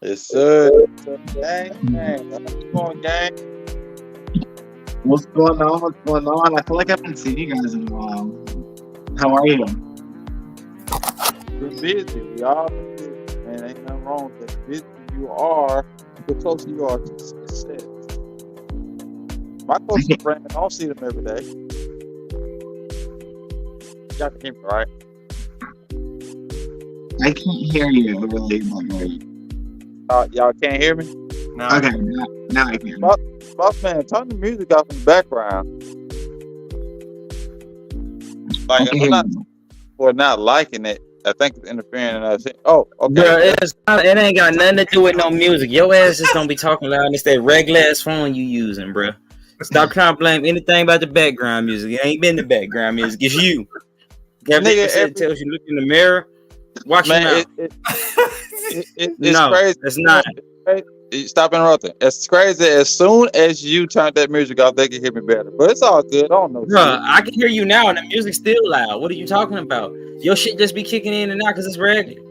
Yes, sir. Gang. What's going on, gang? What's going on? What's going on? I feel like I haven't seen you guys in a while. How are you? We're busy. We all been busy, man. Ain't nothing wrong with that. The busier you are, the closer you are to success. My closest friend, I don't see them every day. Y'all can hear me, right? I can't hear you really, like, Y'all can't hear me? No. okay, now I can. Boss man, turn the music off in the background. Like, I can hear you. we're not liking it. I think it's interfering in us. Oh, okay. Bruh, it ain't got nothing to do with no music. Your ass just don't be talking loud. It's that regular ass phone you using, bruh. Stop trying to blame anything about the background music. It ain't been the background music. It's you. It tells you look in the mirror. Watch your mouth. It's No, crazy. it's not. Stop interrupting. It's crazy. As soon as you turn that music off, they can hear me better. But it's all good. I don't know. Bruh, I can hear you now and the music's still loud. What are you talking about? Your shit just be kicking in and out because it's regular.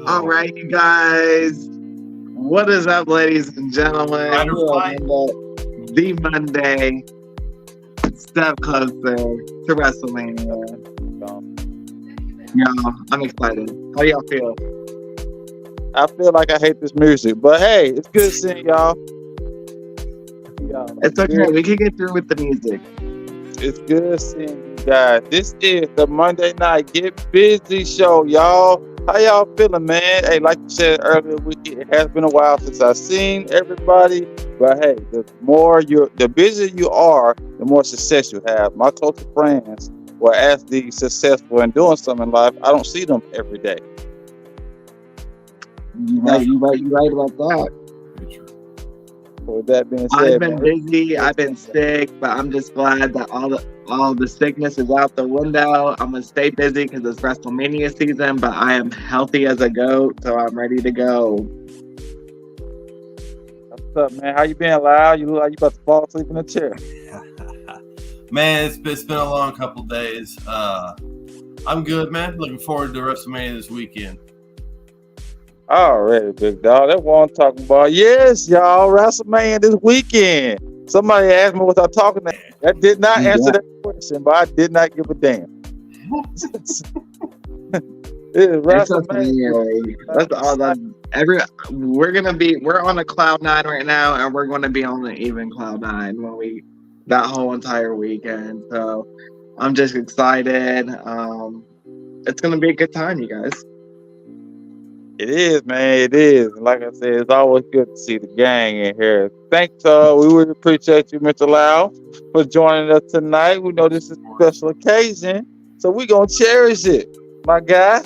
All right, you guys. What is up, ladies and gentlemen? The Monday, step closer to WrestleMania. Y'all, I'm excited. How do y'all feel? I feel like I hate this music, but hey, it's good seeing y'all. It's okay. We can get through with the music. It's good seeing you guys. This is the Monday Night Get Busy show, y'all. How y'all feeling, man? Hey, like you said earlier, it has been a while since I've seen everybody. But hey, the busier you are, the more success you have. My closest friends were actually successful in doing something in life. I don't see them every day. You right about that. With that being said, I've been busy. I've been sick, but I'm just glad that all the sickness is out the window. I'm gonna stay busy because it's WrestleMania season, but I am healthy as a goat, so I'm ready to go. What's up, man? How you been, Lyle? You look like you about to fall asleep in the chair. Man, it's been a long couple days. I'm good, man. Looking forward to WrestleMania this weekend. Already, big dog. That's what I'm talking about. Yes, y'all. WrestleMania this weekend. Somebody asked me what I'm talking about. That did not answer that question, but I did not give a damn. It is WrestleMania. That's all that. We're on a cloud nine right now, and we're going to be on an even cloud nine that whole entire weekend. So I'm just excited. It's going to be a good time, you guys. It is, man. It is. Like I said, it's always good to see the gang in here. Thanks. We really appreciate you, Mr. Lau, for joining us tonight. We know this is a special occasion, so we're going to cherish it, my guy.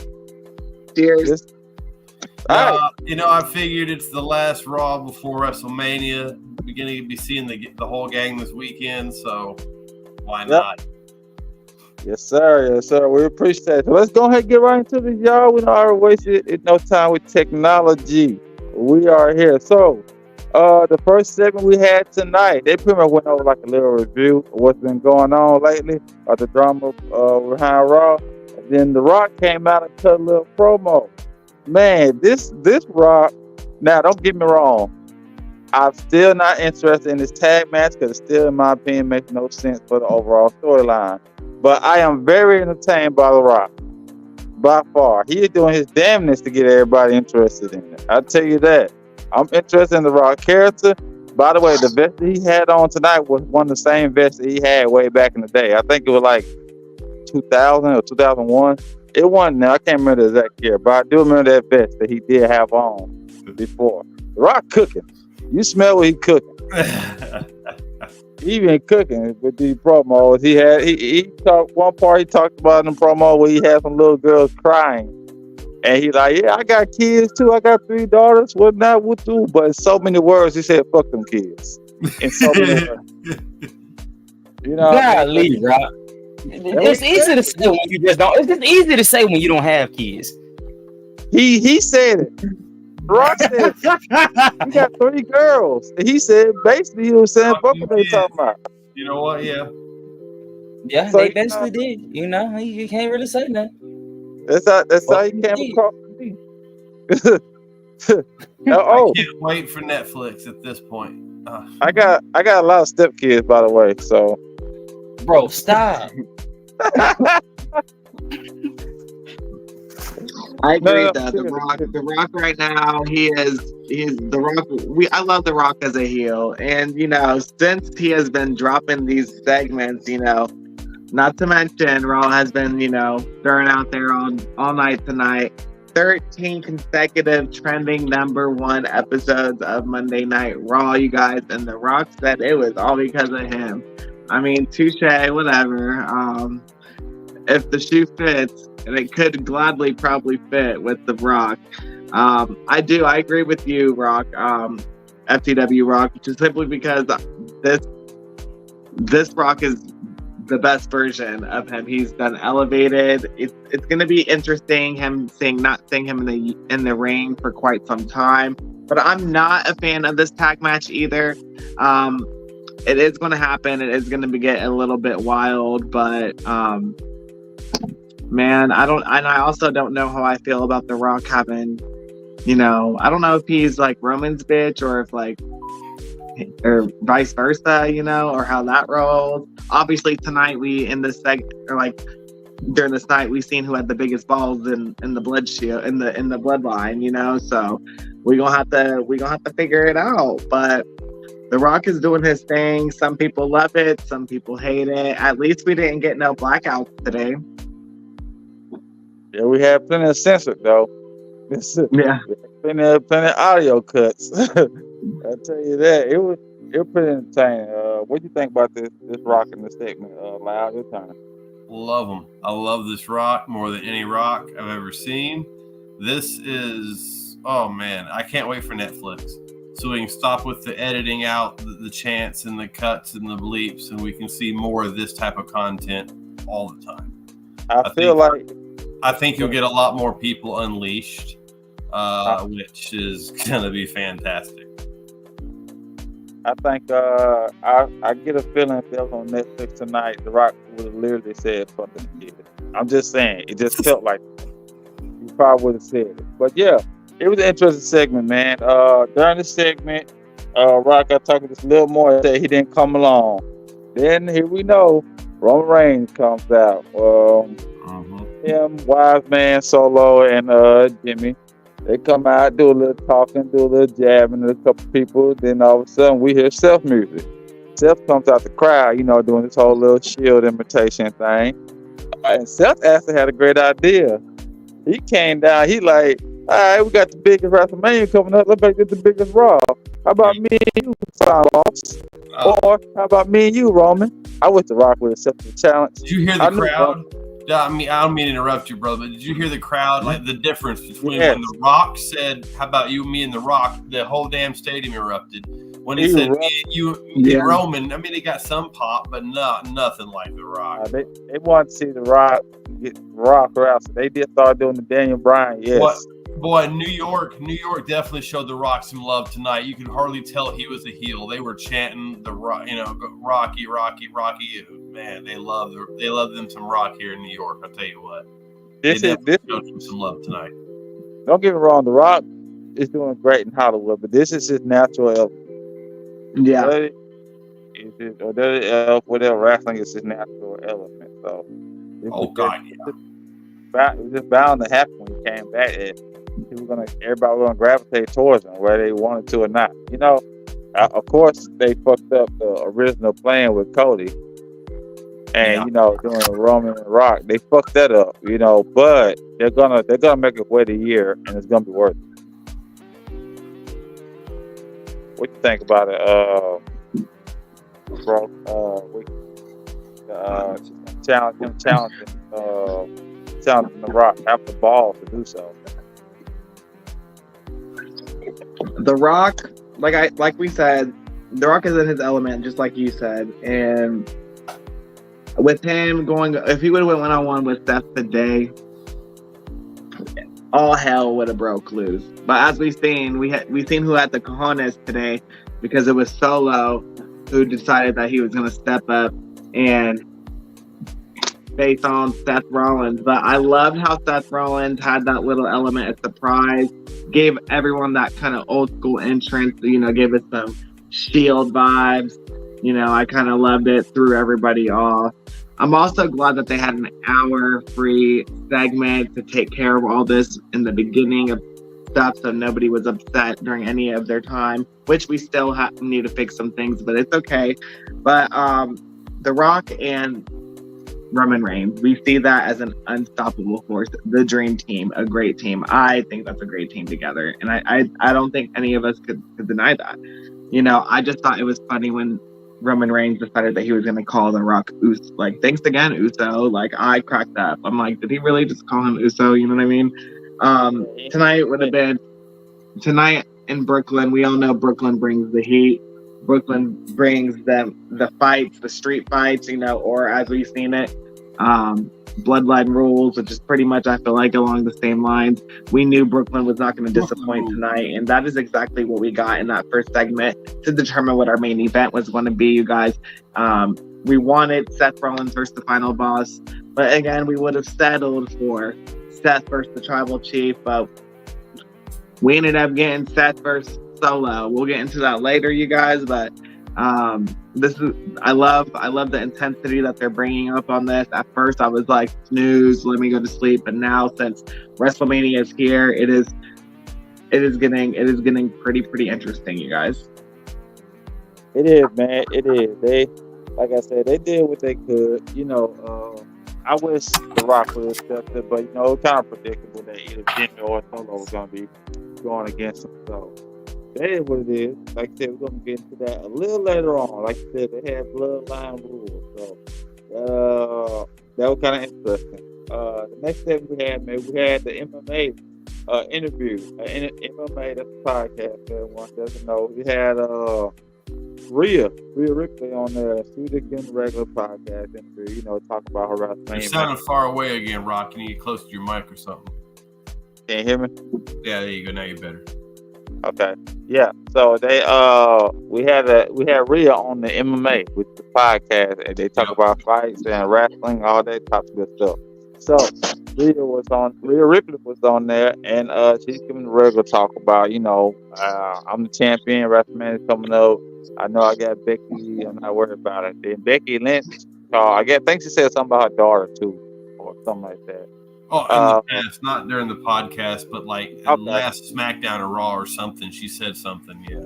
Cheers. Right. I figured it's the last Raw before WrestleMania. We're going to be seeing the whole gang this weekend, so why not? Yes, sir. Yes, sir. We appreciate it. Let's go ahead and get right into this, y'all. We don't already waste no time with technology. We are here. So, the first segment we had tonight, they pretty much went over like a little review of what's been going on lately, of the drama behind Raw. And then The Rock came out and cut a little promo. Man, this Rock, now don't get me wrong, I'm still not interested in this tag match because it still, in my opinion, makes no sense for the overall storyline. but I am very entertained by The Rock. By far, he is doing his damnness to get everybody interested in it. I'll tell you that. I'm interested in The Rock character. By the way, the vest that he had on tonight was one of the same vests that he had way back in the day. I think it was like 2000 or 2001. It wasn't now. I can't remember the exact year, but I do remember that vest that he did have on before. The Rock cooking. You smell what he cooking. He been cooking with these promos. He talked one part. He talked about in the promo where he had some little girls crying, and he like, yeah, I got kids too. I got 3 daughters. What not? What do? But in so many words, he said, "Fuck them kids." In so many words. You know, Golly, Rock. It's easy to say when you just don't. It's just easy to say when you don't have kids. he said it. Rock said he got 3 girls. And he said basically he was saying, "Fuck what they talking about." You know what? Yeah. Yeah, So, they basically did. You know, you can't really say nothing. That's how he came Indeed. across to me. I can't wait for Netflix at this point. I got a lot of stepkids, by the way. So, Bro, stop. I agree No, though. The Rock right now, he's The Rock. I love The Rock as a heel, and since he has been dropping these segments, not to mention Raw has been throwing out there all night tonight. 13 consecutive trending #1 episodes of Monday Night Raw, you guys, and The Rock said it was all because of him. I mean, touche, whatever. If the shoe fits, and it could gladly probably fit with The Rock. I agree with you, Rock. FTW Rock, just simply because this Rock is the best version of him. He's been elevated. It's going to be interesting not seeing him in the ring for quite some time. But I'm not a fan of this tag match either. It is going to happen. It is going to get a little bit wild, but man, I also don't know how I feel about The Rock having, I don't know if he's like Roman's bitch or if or vice versa, or how that rolls. Obviously tonight during this night we seen who had the biggest balls in the blood shield in the bloodline, so we're gonna have to figure it out. But The Rock is doing his thing. Some people love it, some people hate it. At least we didn't get no blackouts today. yeah, we had plenty of censored though. Yeah. Plenty of audio cuts. I'll tell you that. It was pretty entertaining. What do you think about this Rock in the segment? Loud, your turn. Love them. I love this Rock more than any Rock I've ever seen. This is, oh man, I can't wait for Netflix. So we can stop with the editing out the chants and the cuts and the bleeps, and we can see more of this type of content all the time. I think you'll get a lot more people unleashed, which is going to be fantastic. I think I get a feeling if that was on Netflix tonight, The Rock would have literally said "fucking kid." I'm just saying, it just felt like he probably would have said it. But yeah, it was an interesting segment, man. During the segment, Rock got talking just a little more. Said he didn't come along. Then here we know Roman Reigns comes out. Him, Wise Man, Solo, and Jimmy. They come out, do a little talking, do a little jabbing to a couple people. Then all of a sudden, we hear Seth music. Seth comes out the crowd, doing this whole little Shield imitation thing. And Seth actually had a great idea. He came down, he like, all right, we got the biggest WrestleMania coming up. Let's make it the biggest Raw. How about me and you, Final Boss? Or how about me and you, Roman? I wish The Rock would accept the challenge. Did you hear the crowd? I don't mean to interrupt you, brother, but did you hear the crowd? Like the difference between when The Rock said, "How about you, me, and The Rock?" The whole damn stadium erupted. When he said, "Me and you, and Roman," I mean, they got some pop, but nothing like The Rock. They want to see The Rock get Rock out, so they did start doing the Daniel Bryan. Yes. Boy, New York definitely showed The Rock some love tonight. You could hardly tell he was a heel. They were chanting the Rock, Rocky, Rocky, Rocky. Man, they love them some Rock here in New York. I'll tell you what. This showed him some love tonight. Don't get me wrong, The Rock is doing great in Hollywood, but this is his natural element. Yeah. Whatever wrestling is his natural element. So Oh God, yeah. it was just bound to happen when he came back. And everybody was gonna gravitate towards him, whether they wanted to or not. You know, of course they fucked up the original plan with Cody, and Yeah. you know, doing Roman and Rock, they fucked that up. You know, but they're gonna make it wait a year, and it's gonna be worth it. What you think about it, bro? Challenging The Rock, have the balls to do so. The Rock, like we said, The Rock is in his element, just like you said. And with him going, if he would have went one-on-one with Seth today, all hell would have broke loose. But as we've seen, we've seen who had the cojones today, because it was Solo who decided that he was going to step up and face on Seth Rollins. But I loved how Seth Rollins had that little element of surprise, gave everyone that kind of old school entrance, you know, gave us some Shield vibes. You know, I kind of loved it, threw everybody off. I'm also glad that they had an hour free segment to take care of all this in the beginning of stuff, so nobody was upset during any of their time, which we still need to fix some things, but it's okay. But The Rock and Roman Reigns, we see that as an unstoppable force, the dream team, a great team. I think that's a great team together, and I don't think any of us could deny that. You know, I just thought it was funny when Roman Reigns decided that he was going to call The Rock Uso. Like, thanks again, Uso. Like, I cracked up. I'm like, did he really just call him Uso? You know what I mean? Tonight would have been tonight in Brooklyn. We all know Brooklyn brings the heat. Brooklyn brings them the fights, the street fights, you know, or as we've seen it, Bloodline Rules, which is pretty much, I feel like, along the same lines. We knew Brooklyn was not going to disappoint tonight, and that is exactly what we got in that first segment to determine what our main event was going to be, you guys. We wanted Seth Rollins versus the Final Boss, but again, we would have settled for Seth versus the Tribal Chief, but we ended up getting Seth versus Solo. We'll get into that later, you guys, but I love the intensity that they're bringing up on this. At first I was like, snooze, let me go to sleep, but now since WrestleMania is here, it is getting pretty interesting, you guys. It is, man. It is. They, like I said, they did what they could. You know, I wish The Rock would have stepped it, but you know, it kind of predictable that either Jimmy or Solo was going to be going against him. So that is what it is. Like I said, we're going to get into that a little later on. Like I said, they have Bloodline Rules, so that was kind of interesting. The next step we had the MMA interview. MMA, that's a podcast that everyone doesn't know. We had Rhea Ripley on there. She was again the regular podcast interview, you know, talk about her WrestleMania. You sounded far away again, Rock. You need to get close to your mic or something. Can you hear me? Yeah, there you go. Now you're better. Okay. Yeah. So they we had Rhea on the MMA with the podcast, and they talk about fights and wrestling, all that type of good stuff. So Rhea Ripley was on there, and she's giving the regular talk about, you know, I'm the champion, WrestleMania coming up. I know I got Becky. I'm not worried about it. Then Becky Lynch, I think she said something about her daughter too, or something like that. Oh, in the past, not during the podcast, but like last SmackDown or Raw or something, she said something. Yeah,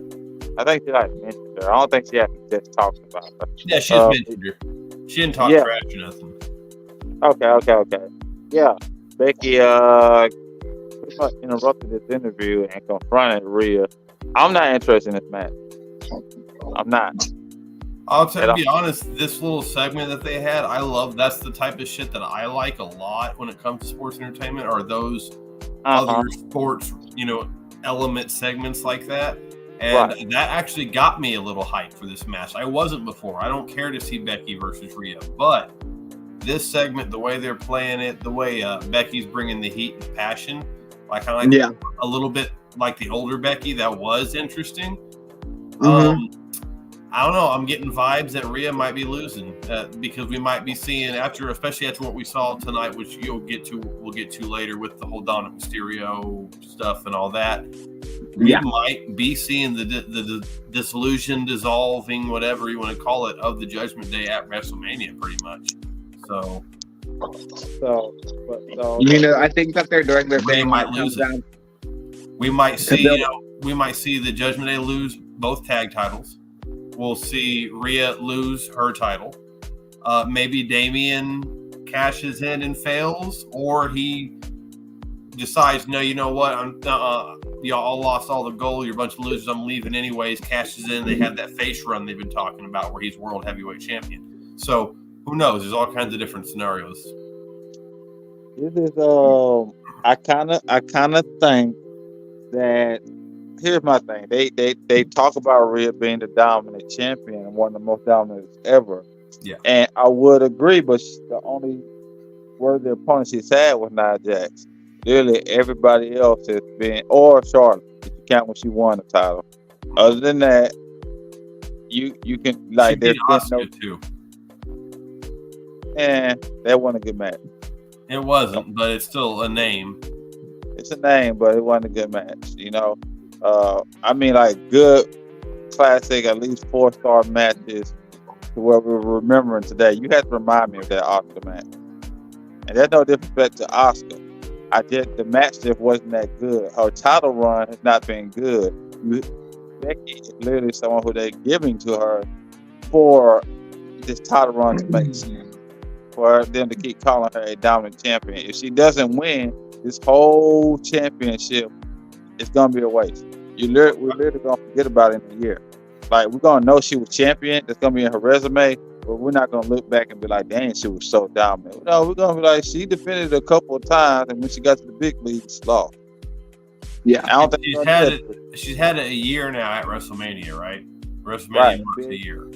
I think she mentioned her. I don't think she actually just talked about her. Yeah, she just mentioned her. She didn't talk trash or nothing. Okay. Yeah, Becky pretty much interrupted this interview and confronted Rhea. I'm not interested in this match. I'm not. I'll be honest, this little segment that they had, I love. That's the type of shit that I like a lot when it comes to sports entertainment, or those other sports, you know, element segments like that. And that actually got me a little hyped for this match. I wasn't before. I don't care to see Becky versus Rhea, but this segment, the way they're playing it, the way Becky's bringing the heat and passion, like I like a little bit like the older Becky, that was interesting. I don't know. I'm getting vibes that Rhea might be losing because we might be seeing especially after what we saw tonight, which we'll get to later with the whole Dominic Mysterio stuff and all that. We might be seeing the dissolution, dissolving, whatever you want to call it, of the Judgment Day at WrestleMania, pretty much. So I think that they're doing their they thing. might lose it. We might see, we might see the Judgment Day lose both tag titles. We'll see Rhea lose her title. Maybe Damian cashes in and fails, or he decides, no, you know what? Y'all all lost all the gold. You're a bunch of losers. I'm leaving anyways. Cashes in. They have that face run they've been talking about where he's world heavyweight champion. So who knows? There's all kinds of different scenarios. This is I kind of think that here's my thing. They talk about Rhea being the dominant champion and one of the most dominant ever. Yeah. And I would agree, but the only worthy opponent she's had was Nia Jax. Literally everybody else has been, or Charlotte, if you count when she won the title. Other than that, you can like there's been no too. And that wasn't a good match. It wasn't, but it's still a name. It's a name, but it wasn't a good match. You know, I mean, like good, classic, at least 4-star matches to what we're remembering today. You have to remind me of that Oscar match, and there's no disrespect to Oscar. The match just wasn't that good. Her title run has not been good. Becky is literally someone who they're giving to her for this title run to make sense. For them to keep calling her a dominant champion. If she doesn't win this whole championship, it's gonna be a waste. We're literally gonna forget about it in a year. Like we're gonna know she was champion. That's gonna be in her resume. But we're not gonna look back and be like, dang, she was so dominant. No, we're gonna be like, she defended a couple of times, and when she got to the big leagues, she lost. Yeah, I don't think she's had it a year now at WrestleMania, right? WrestleMania Right. marks a year.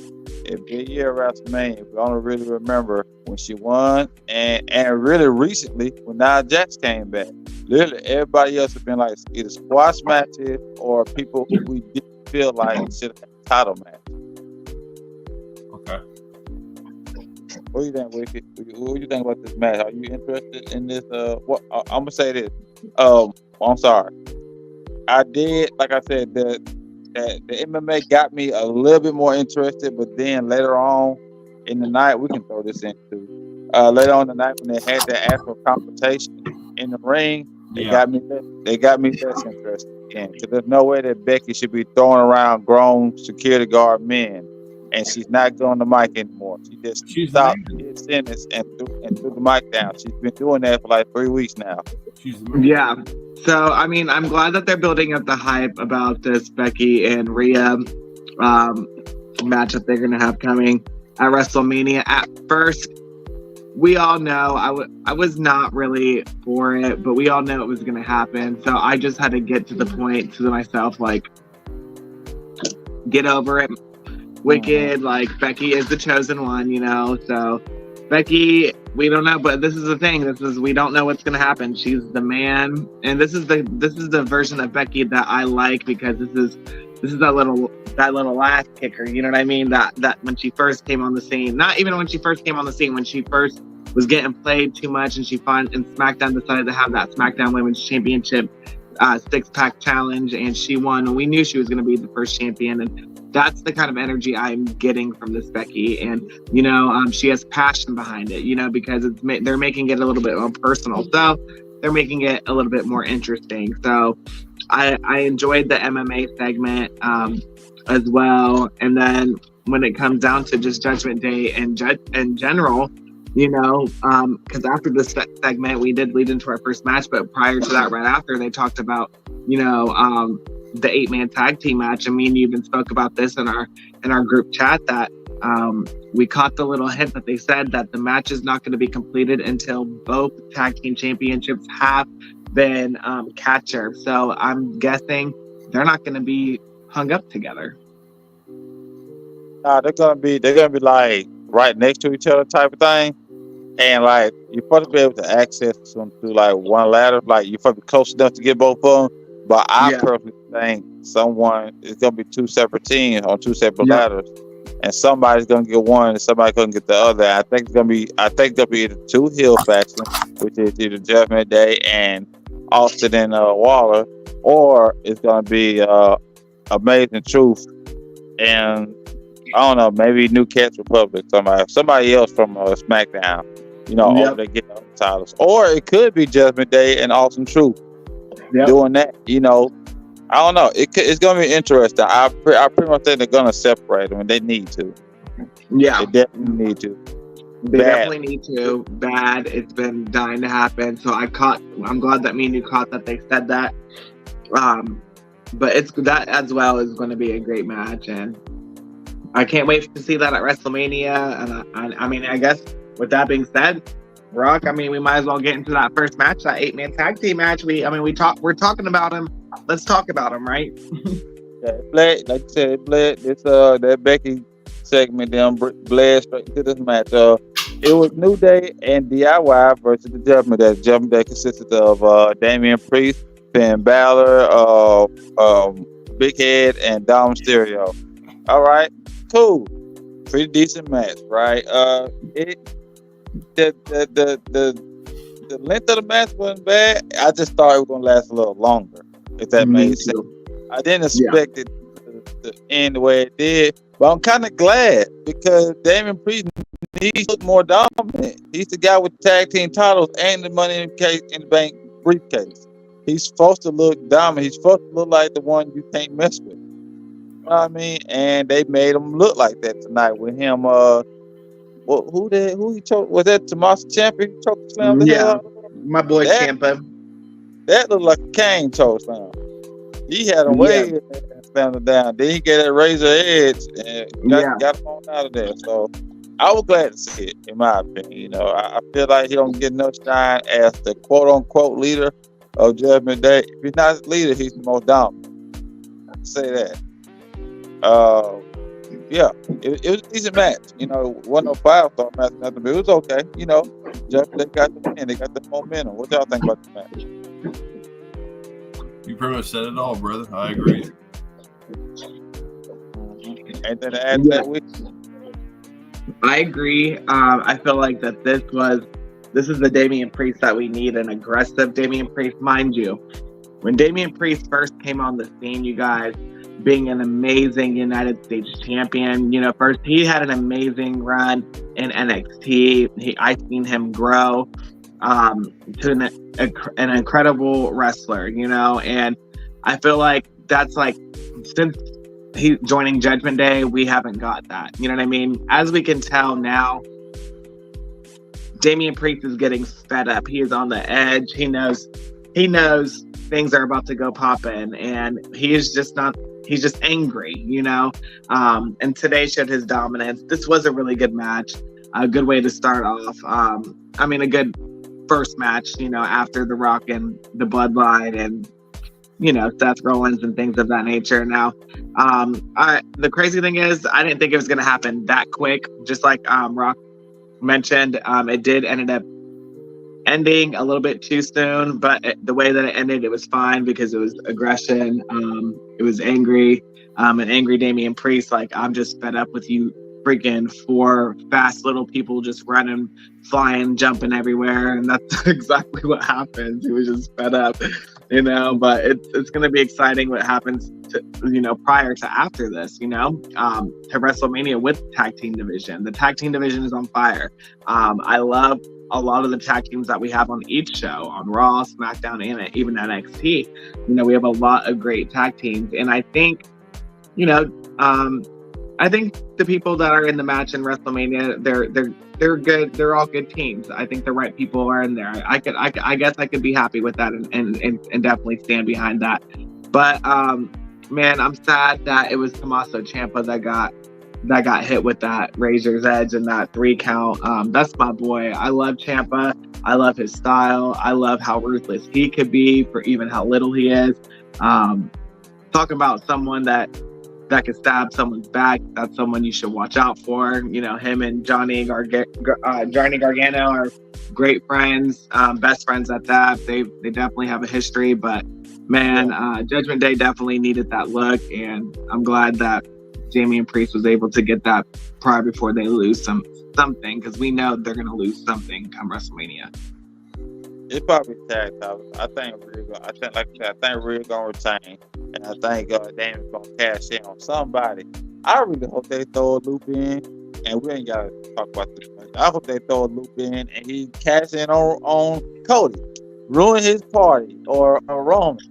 It'd be a year of WrestleMania. We only really remember when she won, and really recently when Nia Jax came back. Literally, everybody else has been like either squash matches or people who we didn't feel like should have had a title match. Okay. What do you think, Wicked? What do you think about this match? Are you interested in this? I'm gonna say this. I'm sorry. I did, like I said, the MMA got me a little bit more interested, but then later on in the night, we can throw this in too. Later on in the night, when they had that actual confrontation in the ring, they got me less interested again. Because there's no way that Becky should be throwing around grown security guard men. And she's not going the mic anymore. She just stopped mid-sentence and threw the mic down. She's been doing that for like 3 weeks now. Yeah. So, I mean, I'm glad that they're building up the hype about this Becky and Rhea match that they're going to have coming at WrestleMania. At first, we all know I was not really for it, but we all know it was going to happen. So I just had to get to the point to myself, like, get over it. Wicked, like Becky is the chosen one, you know. So Becky, we don't know, but this is the thing. We don't know what's gonna happen. She's the man, and this is the version of Becky that I like because this is that little last kicker. You know what I mean? That when she first came on the scene, not even when she first came on the scene, when she first was getting played too much, and SmackDown decided to have that SmackDown Women's Championship 6-pack challenge, and she won. And we knew she was gonna be the first champion, and that's the kind of energy I'm getting from this Becky. And, you know, she has passion behind it, you know, because they're making it a little bit more personal. So they're making it a little bit more interesting. So I enjoyed the MMA segment as well. And then when it comes down to just Judgment Day and in general, you know, because after this segment, we did lead into our first match. But prior to that, right after, they talked about, you know, the 8-man tag team match. And me and you even spoke about this in our group chat that we caught the little hint that they said that the match is not going to be completed until both tag team championships have been captured. So I'm guessing they're not going to be hung up together. Nah, they're gonna be like right next to each other type of thing. And like you're supposed to be able to access them through like one ladder. Like you're supposed to be close enough to get both of them. But I personally think it's going to be 2 separate teams on 2 separate ladders, and somebody's going to get one and somebody's going to get the other. I think there'll be either 2 heel factions, which is either Judgment Day and Austin and Waller, or it's going to be Amazing Truth and I don't know, maybe New Cats Republic, somebody else from SmackDown, over Yep. there getting the titles. Or it could be Judgment Day and Awesome Truth Yep. doing that. I don't know. It's gonna be interesting. I pretty much think they're gonna separate them, and they need to. Yeah. They definitely need to. They Bad. definitely need to. Bad. It's been dying to happen. So I'm glad that me and you caught that they said that. But that as well is going to be a great match, and I can't wait to see that at WrestleMania. And I mean, I guess with that being said, Rock, I mean, we might as well get into that first match, that 8-man tag team match. We're talking about him. Let's talk about him, right? Yeah, it bled, like you said, it bled. It's that Becky segment, them bled straight into this match. It was New Day and DIY versus the Judgment Day. Judgment Day consisted of Damian Priest, Finn Balor, Big Head, and Dom Mysterio. All right, cool, pretty decent match, right? The length of the match wasn't bad. I just thought it was gonna last a little longer, if that Me made sense. too. I didn't expect it to end the way it did, but I'm kind of glad because Damian Priest needs to look more dominant. He's the guy with the tag team titles and the Money in the Bank briefcase. He's supposed to look dominant. He's supposed to look like the one you can't mess with. You know what I mean? And they made him look like that tonight with him. Who he choked? Was that Tommaso Ciampa? He choked slam the hell out of him? My boy That- Ciampa. That looked like a Kane choke slam. He had him way and slammed him down. Then he get that razor edge and got him on out of there. So I was glad to see it, in my opinion. I feel like he don't get enough shine as the quote unquote leader of Judgment Day. If he's not the leader, he's the most dominant. I say that. It was a decent match. It wasn't no 5-star match, nothing, but it was okay. Judgment Day got the win. They got the momentum. What y'all think about the match? You pretty much said it all, brother. I agree. And then to add to that week. I agree. I feel like that this is the Damian Priest that we need, an aggressive Damian Priest. Mind you, when Damian Priest first came on the scene, you guys, being an amazing United States champion, first he had an amazing run in NXT. I've seen him grow to an incredible wrestler, and I feel like that's like since he joining Judgment Day, we haven't got that. You know what I mean? As we can tell now, Damian Priest is getting fed up. He is on the edge. He knows things are about to go poppin', and he's just angry, and today showed his dominance. This was a really good match, a good way to start off. A good first match, after The Rock and the Bloodline and Seth Rollins and things of that nature. Now, the crazy thing is, I didn't think it was going to happen that quick. Just like Rock mentioned, it did ended up ending a little bit too soon, but the way that it ended, it was fine because it was aggression. It was angry, an angry Damian Priest. Like, I'm just fed up with you freaking 4 fast little people just running, flying, jumping everywhere, and that's exactly what happens. He was just fed up, but it's going to be exciting what happens to, prior to after this, to WrestleMania with the tag team division. The tag team division is on fire. I love a lot of the tag teams that we have on each show, on Raw, SmackDown, and even NXT. We have a lot of great tag teams, and I think, I think the people that are in the match in WrestleMania, they're good. They're all good teams. I think the right people are in there. I guess I could be happy with that and definitely stand behind that. But man, I'm sad that it was Tommaso Ciampa that got hit with that razor's edge and that 3 count. That's my boy. I love Ciampa. I love his style. I love how ruthless he could be for even how little he is. Talking about someone that could stab someone's back, that's someone you should watch out for. Him and Johnny Gargano are great friends, best friends at that. They definitely have a history, but man, Judgment Day definitely needed that look, and I'm glad that Damian Priest was able to get that prior before they lose something, because we know they're going to lose something come WrestleMania. It's probably tag titles. I think Rhea gonna retain, and I think Damian's gonna cash in on somebody. I really hope they throw a loop in, and we ain't gotta talk about this much. I hope they throw a loop in and he cash in on Cody, ruin his party or Roman,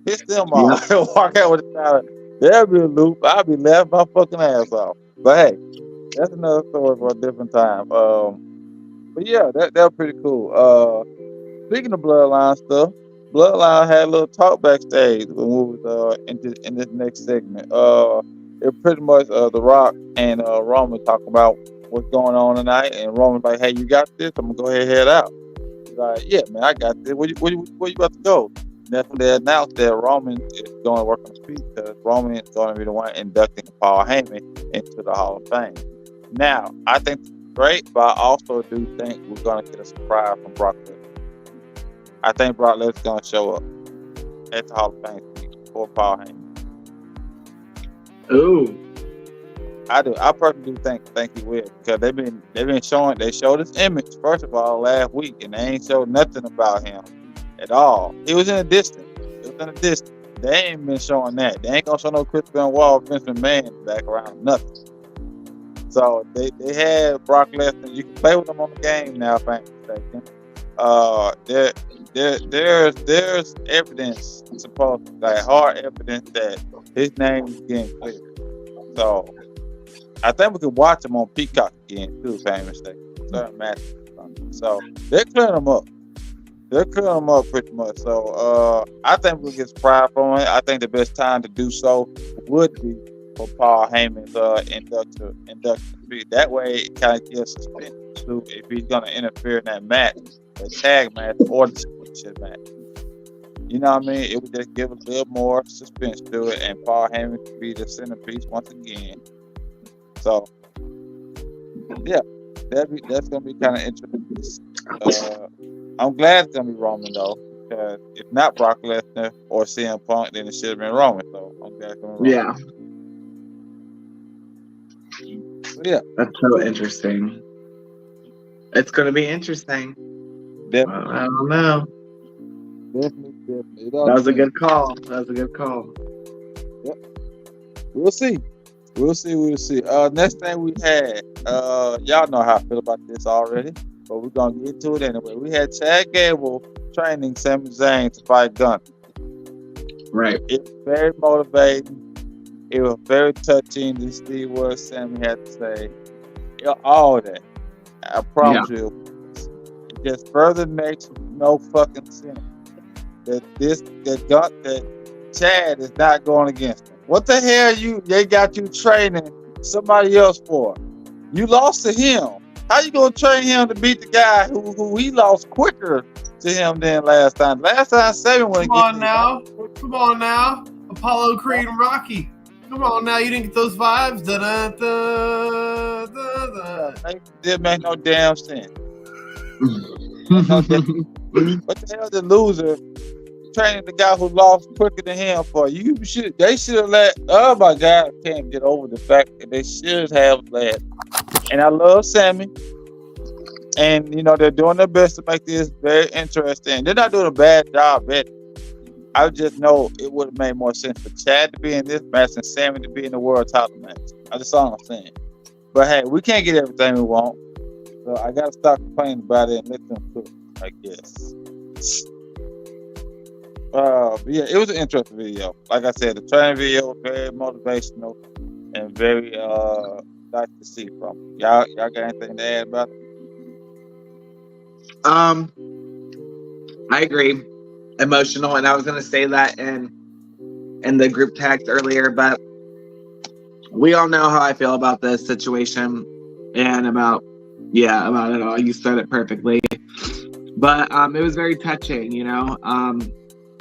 piss them off, and walk out with a title. There'll be a loop. I'll be laughing my fucking ass off. But hey, that's another story for a different time. But yeah, that was pretty cool. Speaking of Bloodline stuff, Bloodline had a little talk backstage when we was in this next segment. It pretty much The Rock and Roman talk about what's going on tonight, and Roman's like, "Hey, you got this? I'm gonna go ahead and head out." He's like, "Yeah, man, I got this. Where you about to go?" And that's when they announced that Roman is going to work on the street because Roman is going to be the one inducting Paul Heyman into the Hall of Fame. Now, I think it's great, but I also do think we're going to get a surprise from Brock Lesnar. I think Brock Lesnar is going to show up at the Hall of Fame speech for Paul Heyman. Ooh. I do. I personally do think he will because they've been showing. They showed his image first of all last week, and they ain't showed nothing about him at all. He was in the distance. They ain't been showing that. They ain't gonna show no Chris Benoit, Vince McMahon in the background, nothing. So they had Brock Lesnar. You can play with him on the game now, if I ain't mistaken. There's evidence, supposed like hard evidence that his name is getting cleared. So I think we could watch him on Peacock again too, if I ain't mistaken. Certain matches. So they're clearing him up. They're clearing him up pretty much. So I think we'll get surprised from it. I think the best time to do so would be for Paul Heyman's induction. That way it kind of gives suspense to if he's going to interfere in that match, the tag match or the championship match. You know what I mean? It would just give a little more suspense to it, and Paul Heyman could be the centerpiece once again. So, yeah, that's going to be kind of interesting. I'm glad it's going to be Roman, though, because if not Brock Lesnar or CM Punk, then it should have been Roman. So, I'm glad it's going to be Roman. Yeah. That's so interesting. It's going to be interesting. Definitely. I don't know. Definitely. That was a good call. Yep. We'll see. Next thing we had, y'all know how I feel about this already, but we're going to get to it anyway. We had Chad Gable training Sami Zayn to fight Gunther. Right. It's very motivating. It was very touching to see what Sami had to say. All that. I promise you. It just further makes no fucking sense that Chad is not going against him. What the hell they got you training somebody else for? You lost to him. How you gonna train him to beat the guy who he lost quicker to him than last time? Last time Sami went. Come on now, Apollo Creed and Rocky. Come on now, you didn't get those vibes. Didn't make no damn sense. What the hell, the loser training the guy who lost quicker than him for? They should have let. Oh my God, I can't get over the fact that they should have let. And I love Sami, and they're doing their best to make this very interesting. They're not doing a bad job at it. I just know it would have made more sense for Chad to be in this match and Sami to be in the world title match. That's all I'm saying. But hey, we can't get everything we want, so I gotta stop complaining about it and let them cook, I guess. But yeah, it was an interesting video. Like I said, the training video was very motivational and very nice to see from him. Y'all got anything to add about it? I agree. Emotional, and I was gonna say that in the group text earlier, but we all know how I feel about this situation and about it all. You said it perfectly. But it was very touching,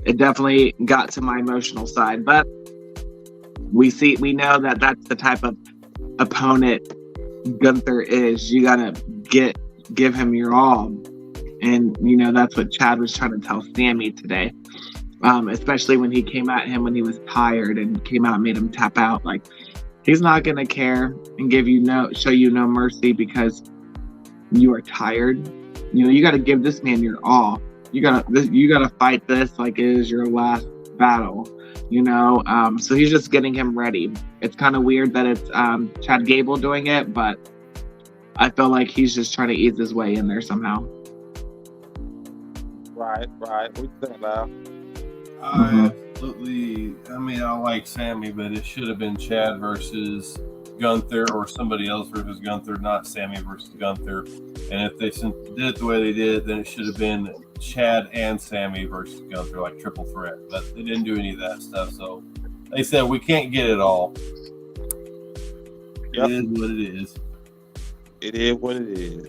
it definitely got to my emotional side. But we know that that's the type of opponent Gunther is. You gotta give him your all. And, that's what Chad was trying to tell Sami today. Especially when he came at him when he was tired and came out and made him tap out. Like, he's not going to care and show you no mercy because you are tired. You got to give this man your all. You got to fight this like it is your last battle, you know. So he's just getting him ready. It's kind of weird that it's Chad Gable doing it, but I feel like he's just trying to ease his way in there somehow. Right. What you think, Lyle? I absolutely. I mean, I like Sammy, but it should have been Chad versus Gunther or somebody else versus Gunther, not Sammy versus Gunther. And if they did it the way they did, then it should have been Chad and Sammy versus Gunther, like triple threat. But they didn't do any of that stuff. So they said we can't get it all. Yep. It is what it is. It is what it is.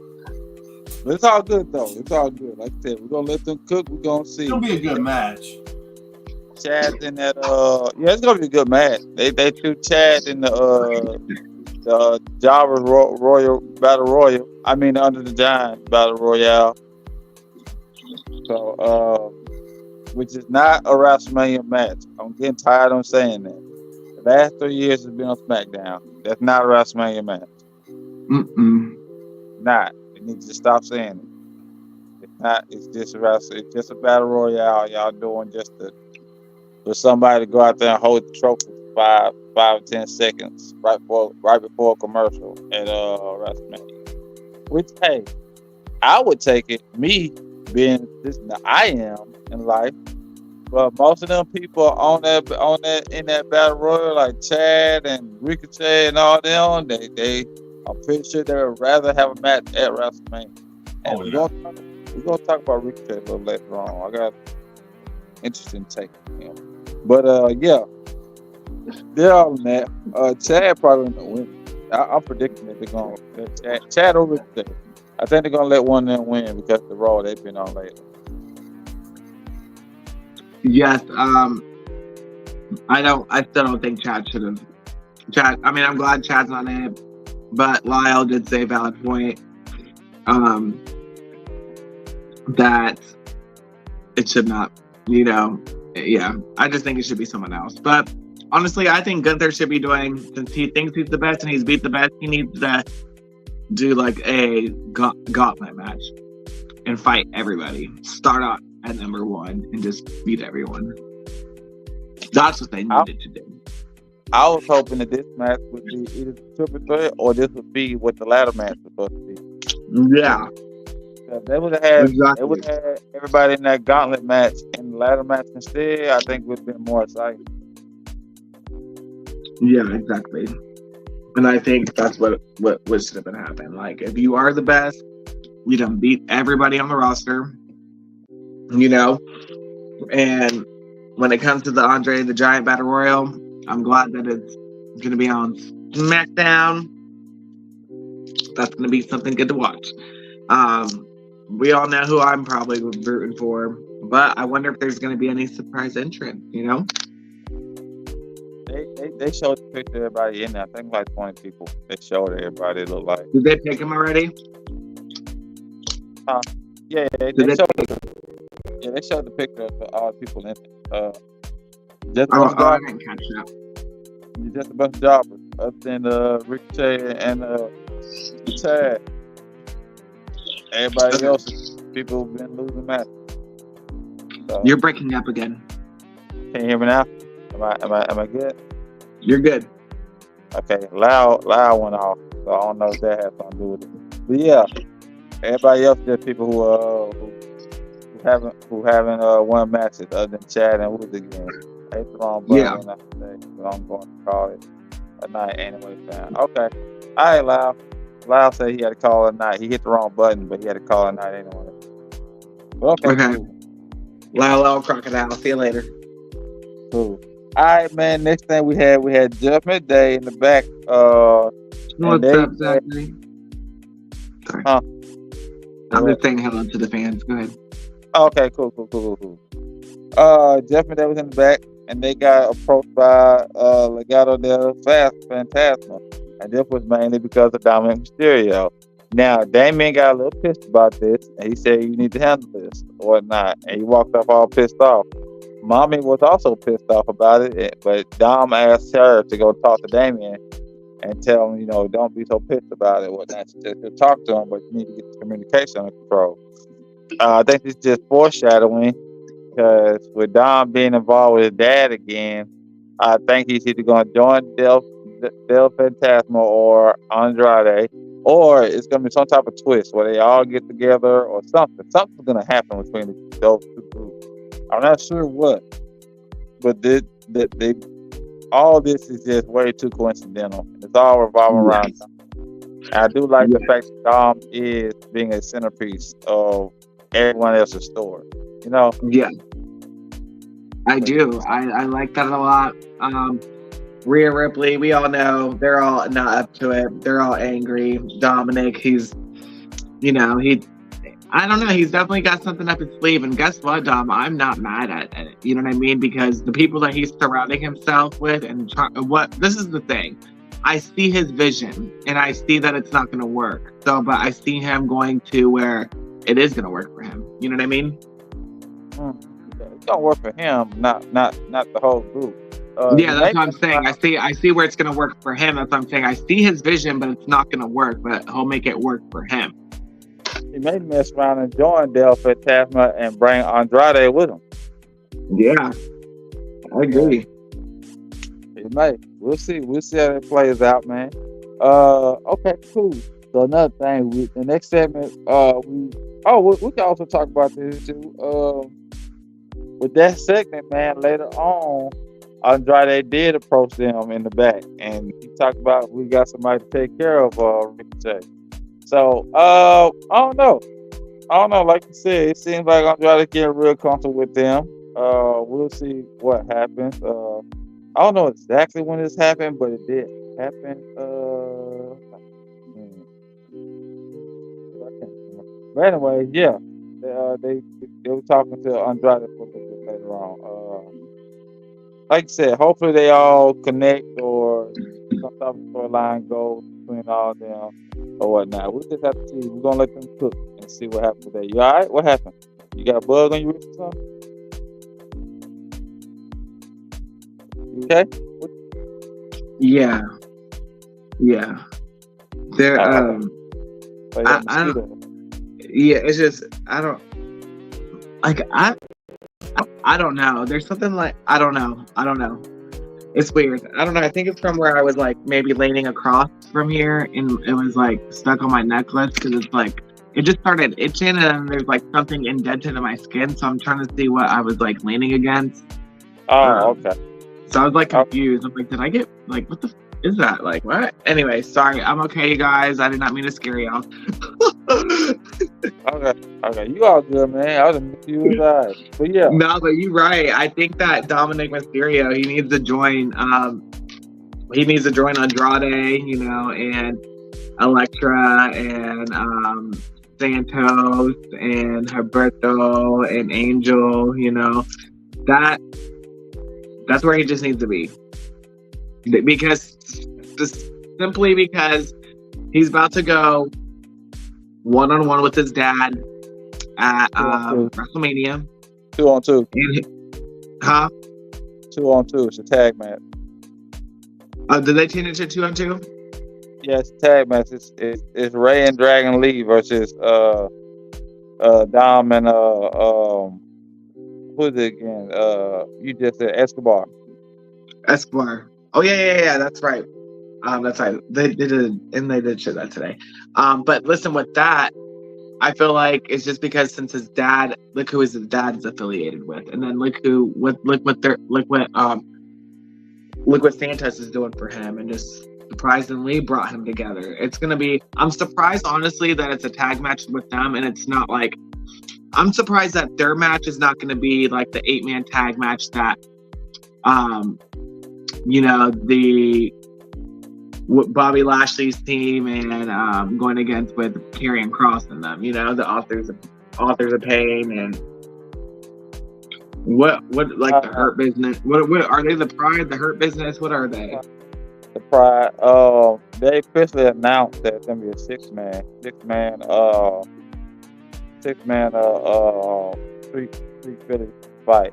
But it's all good though. It's all good. Like I said, we're gonna let them cook. We're gonna see. It'll be a good match. Chad in that yeah, it's gonna be a good match. They threw Chad in the Java Royal Battle Royal. I mean Under the Giant Battle Royale. So which is not a WrestleMania match. I'm getting tired of saying that. The last 3 years has been on SmackDown. That's not a WrestleMania match. Not. You need to stop saying it. It's not. It's just it's just a battle royale. Y'all doing just for somebody to go out there and hold the trophy for 5 or 10 seconds right before a commercial at WrestleMania. Which, hey, I would take it. Me being this I am in life, but most of them people on that in that battle royal, like Chad and Ricochet and all them, they I'm pretty sure they would rather have a match at WrestleMania. And we're gonna talk about Ricochet a little later on. I got an interesting take on him. But yeah, they're all in that. Chad probably gonna win. I'm predicting that they're gonna let Chad or Ricochet. I think they're gonna let one of them win because the Raw they've been on lately. Yes, I still don't think Chad should have. I mean, I'm glad Chad's not in it, but Lyle did say a valid point. That it should not, you know, yeah. I just think it should be someone else. But honestly, I think Gunther should be doing, since he thinks he's the best and he's beat the best, he needs to do like a gauntlet match and fight everybody. Start out at number 1 and just beat everyone. That's what they needed to do. I was hoping that this match would be either the triple threat or this would be what the ladder match was supposed to be. Yeah. They would have had Exactly. they would have had everybody in that gauntlet match in the ladder match instead. I think would have been more exciting. Yeah, exactly. And I think that's what should have been happening. Like, if you are the best, you done beat everybody on the roster, you know. And when it comes to the Andre the Giant Battle Royal, I'm glad that it's going to be on SmackDown. That's going to be something good to watch. We all know who I'm probably rooting for, but I wonder if there's going to be any surprise entrant, you know? They showed the picture of everybody in there. I think like 20 people. They showed everybody look like. Did they pick him already? Yeah, they showed the picture of all the people in it. Just I didn't catch that. Just a bunch of jobbers, other than Ricochet and Chad. Everybody else, people have been losing matches. So, You're breaking up again. can you hear me now? Am I good? You're good. Okay, loud went off, so I don't know if that has something to do with it. But yeah, everybody else, just people who haven't won matches other than Chad and Woods again. I hit the wrong button Yeah. but I'm going to call it a night anyway. Fam. Okay, all right, Lyle. Lyle said he had to call it a night. He hit the wrong button, but he had to call it a night anyway. But okay. Okay. Lyle Crocodile. See you later. Cool. All right, man. Next thing we had Judgment Day in the back. What's they- up, Zachary? Sorry. Huh? I'm just saying hello to the fans. Go ahead. Okay, cool. Judgment Day was in the back, and they got approached by Legado del Fantasma, and this was mainly because of Dominic Mysterio. Now, Damien got a little pissed about this, and he said, "You need to handle this or not," and he walked off all pissed off. Mommy was also pissed off about it, but Dom asked her to go talk to Damien and tell him, don't be so pissed about it. Whatnot. She said, "You'll talk to him, but you need to get the communication under control." I think it's just foreshadowing because with Dom being involved with his dad again, I think he's either going to join Del Fantasma or Andrade, or it's going to be some type of twist where they all get together or something. Something's going to happen between those two groups. I'm not sure what, but all this is just way too coincidental. It's all revolving around. I do like the fact that Dom is being a centerpiece of everyone else's story. You know? Yeah. I do. I like that a lot. Rhea Ripley, we all know they're all not up to it. They're all angry. Dominic, he's, I don't know. He's definitely got something up his sleeve. And guess what, Dom? I'm not mad at it. You know what I mean? Because the people that he's surrounding himself with this is the thing. I see his vision and I see that it's not going to work. So, but I see him going to where it is going to work for him. You know what I mean? It's going to work for him, not the whole group. Yeah, that's what I'm saying. I see where it's going to work for him. That's what I'm saying. I see his vision, but it's not going to work, but he'll make it work for him. He may mess around and join Del Fantasma and bring Andrade with him. Yeah, I agree. He may. We'll see. We'll see how it plays out, man. Okay, cool. So another thing, the next segment, we can also talk about this too. With that segment, man, later on, Andrade did approach them in the back, and he talked about we got somebody to take care of Ricochet. So, I don't know. Like you said, it seems like Andrade getting real comfortable with them. We'll see what happens. I don't know exactly when this happened, but it did happen. But anyway, yeah, they were talking to Andrade for a little bit later on. Like I said, hopefully they all connect or some type of storyline goes between all of them or whatnot. We just have to see. We're gonna let them cook and see what happens today. You all right? What happened? You got a bug on your wrist or something? You okay? Yeah. There. Yeah, it's just I don't know. There's something like I don't know. It's weird. I don't know. I think it's from where I was like maybe leaning across from here, and it was like stuck on my necklace because it's like it just started itching, and then there's like something indented in my skin. So I'm trying to see what I was like leaning against. Oh, okay. So I was like confused. I'm like, did I get like what the is that? Like what? Anyway, sorry. I'm okay, you guys. I did not mean to scare y'all. Okay. You all good, man. I was confused. But yeah. No, but you're right. I think that Dominic Mysterio, he needs to join. He needs to join Andrade, and Elektra and Santos and Humberto and Angel. That's where he just needs to be. Because he's about to go one-on-one with his dad at WrestleMania. 2-on-2. 2-on-2. It's a tag match. Did they change it to 2-on-2? Yeah, it's a tag match. It's Ray and Dragon Lee versus Dom and who's it again? You just said Escobar. Oh yeah, that's right. That's right. They did show that today. But listen, with that, I feel like it's just because since his dad, look who his dad is affiliated with, and then look what Santos is doing for him, and just surprisingly brought him together. It's gonna be. I'm surprised, honestly, that it's a tag match with them, and it's not like. I'm surprised that their match is not gonna be like the 8-man tag match that, Bobby Lashley's team and going against with Karrion Kross and them, the authors of pain and what like the Hurt Business. What are they? The Pride, the Hurt Business. What are they? The Pride. They officially announced that it's gonna be a six-man street Philly fight.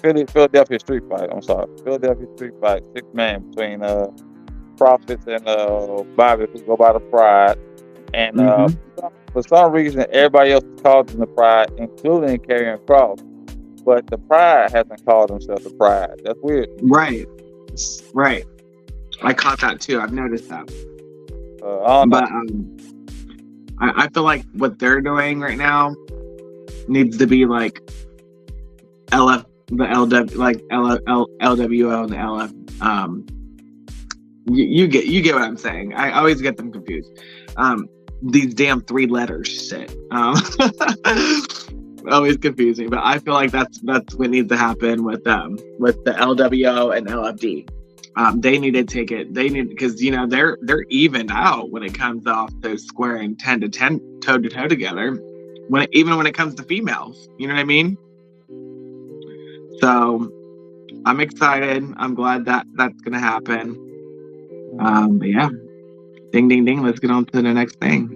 Philadelphia street fight. I'm sorry, Philadelphia street fight. 6-man between Profits and Bobby, who go by the Pride, and for some reason everybody else calls them the Pride, including Karrion Kross. but the Pride hasn't called themselves the Pride. That's weird. Right. I caught that too. I've noticed that. I don't know. But I feel like what they're doing right now needs to be like LWO and the LF. You get what I'm saying. I always get them confused. These damn 3 letters shit. Always confusing, but I feel like that's what needs to happen with the LWO and LFD. They need to take it. They need, because they're evened out when it comes off to squaring 10 to 10 toe to toe together. Even when it comes to females, you know what I mean? So I'm excited. I'm glad that that's gonna happen. But yeah, ding ding ding. Let's get on to the next thing.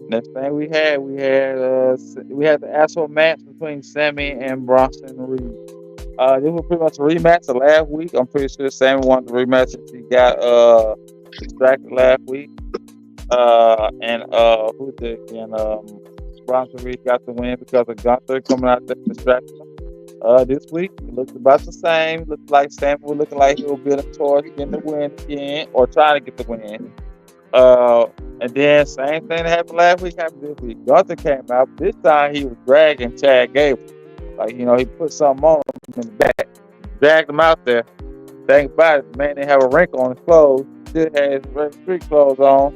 Next thing we had the actual match between Sammy and Bronson Reed. This was pretty much a rematch of last week. I'm pretty sure Sammy won the rematch since he got distracted last week. Who did again? Bronson Reed got the win because of Gunther coming out there distracting him. This week it looked about the same. Looked like Sammy was looking like he was building towards getting the win again, or trying to get the win. And then same thing that happened last week happened this week. Gunther came out. This time he was dragging Chad Gable. Like, he put something on him in the back. Dragged him out there. Think about it, the man didn't have a wrinkle on his clothes. Still had his regular street clothes on.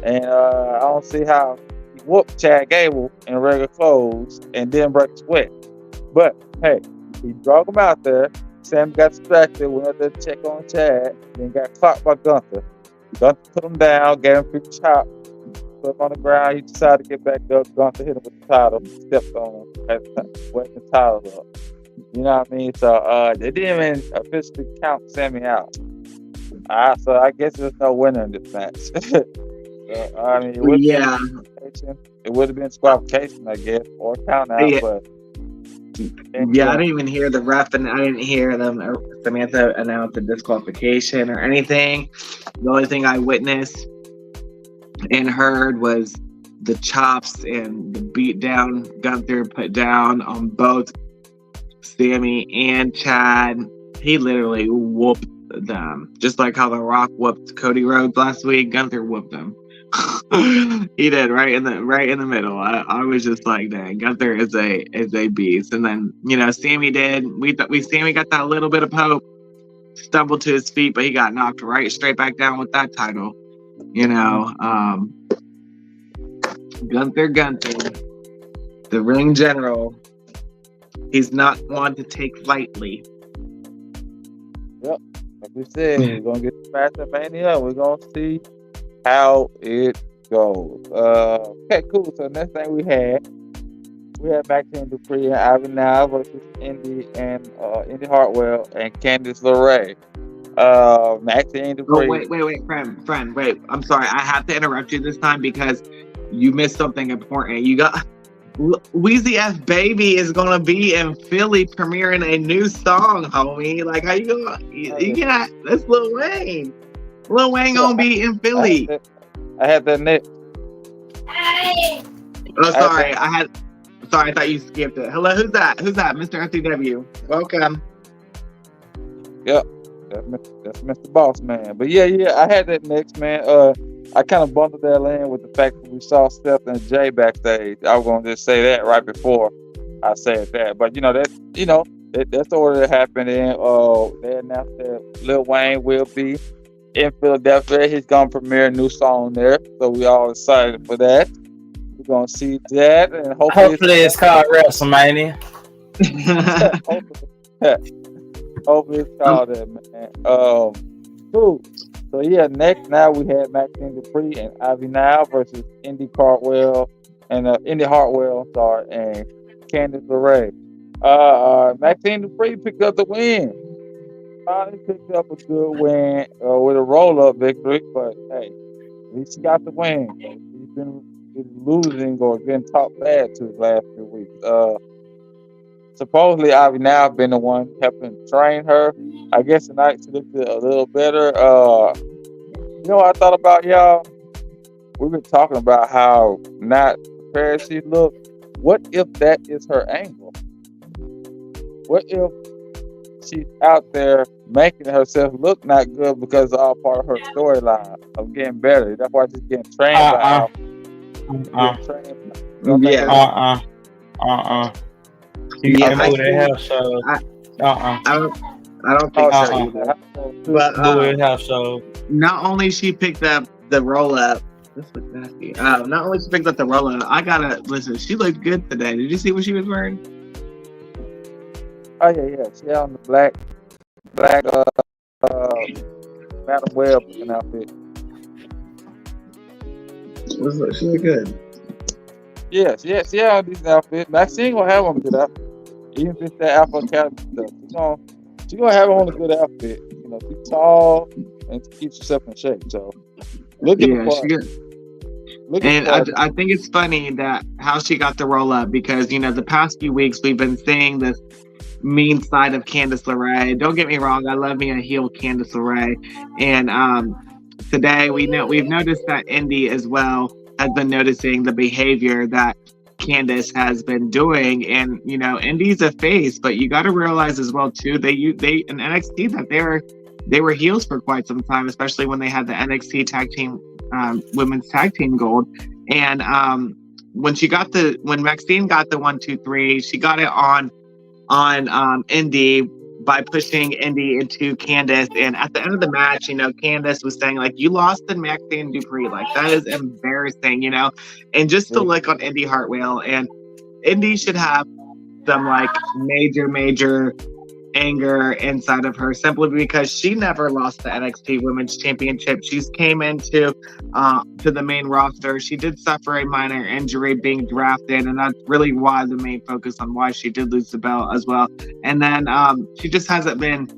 And I don't see how he whooped Chad Gable in regular clothes and didn't break a sweat. But hey, he drug him out there. Sam got distracted, went up there to check on Chad, then got caught by Gunther. Gunther put him down, gave him a quick chop, put him on the ground. He decided to get back up. Gunther hit him with the title, stepped on him, wet the title up. You know what I mean? So they didn't even officially count Sammy out. So I guess there's no winner in this match. I mean, it would have been disqualification, I guess, or count out, but. I didn't even hear the ref, and I didn't hear them Samantha announce a disqualification or anything. The only thing I witnessed and heard was the chops and the beat down Gunther put down on both Sammy and Chad. He literally whooped them, just like how The Rock whooped Cody Rhodes last week. Gunther whooped them. He did, right in the middle. I was just like, dang, Gunther is a beast. And then Sammy did. Sammy got that little bit of hope, stumbled to his feet, but he got knocked straight back down with that title. Gunther, the ring general. He's not one to take lightly. Yep, like we said, we're gonna get past the Mania. We're gonna see how it goes. Okay, cool. So next thing we had Maxine Dupree and Ivy Nile versus Indy Hartwell and Candice LeRae. Maxine Dupree. Oh, wait, friend, wait. I'm sorry, I have to interrupt you this time because you missed something important. You got Weezy F Baby is gonna be in Philly premiering a new song, homie. Like, how you gonna? You got that's Lil Wayne. Lil Wayne gonna be in Philly. I had that next. Oh, sorry. I thought you skipped it. Hello, who's that? Mr. FCW. Welcome. Yep. That's Mr. Boss Man. But yeah, I had that next, man. I kind of bundled that in with the fact that we saw Steph and Jay backstage. I was gonna just say that right before I said that. But that's the order that happened in. They announced that Lil Wayne will be in Philadelphia. He's gonna premiere a new song there, so we all excited for that. We're gonna see that, and hopefully it's called WrestleMania. Hopefully it's called that, man. Cool. So yeah, next now we had Maxine Dupree and Ivy Nile versus Indy Hartwell and Candice LeRae. Maxine Dupree picked up the win. Finally picked up a good win with a roll-up victory, but hey, at least he got the win. He's been losing or getting talked bad to the last few weeks. Supposedly, Ivy Now been the one helping train her. I guess tonight she looked a little better. You know what I thought about, y'all? We've been talking about how not prepared she looked. What if that is her angle? What if she's out there making herself look not good because it's all part of her storyline of getting better? That's why she's getting trained by Alpha. Getting trained. You don't think Yeah. that's- You Yeah, can't I move that think house, so I don't think Oh, so yeah. either. That's so too. But move that house, so not only she picked up the roll up. This looks nasty. Not only she picked up the roll up, I gotta listen. She looked good today. Did you see what she was wearing? Oh yeah. She had on the black Madam Web looking outfit. She looked good. Yes, she had on decent outfit. Maxine gonna have on a good outfit. Even if it's that Alpha Academy stuff. She gonna have on a good outfit. You know, she's tall and she keeps herself in shape. So look at the Yeah, part. she good. Look at And the part. I think it's funny that how she got the roll up because the past few weeks we've been seeing this mean side of Candice LeRae. Don't get me wrong, I love me a heel Candice LeRae, and today we've noticed that Indy as well has been noticing the behavior that Candice has been doing, and Indy's a face, but you got to realize as well too they in NXT that they were heels for quite some time, especially when they had the NXT tag team women's tag team gold. And when Maxine got the 1, 2, 3, she got it on Indy by pushing Indy into Candice. And at the end of the match, Candice was saying like, "You lost to Maxine Dupree, like that is embarrassing," and just to look on Indy Hartwell, and Indy should have some like major anger inside of her simply because she never lost the NXT Women's Championship. She's came into to the main roster. She did suffer a minor injury being drafted, and that's really why the main focus on why she did lose the belt as well. And then she just hasn't been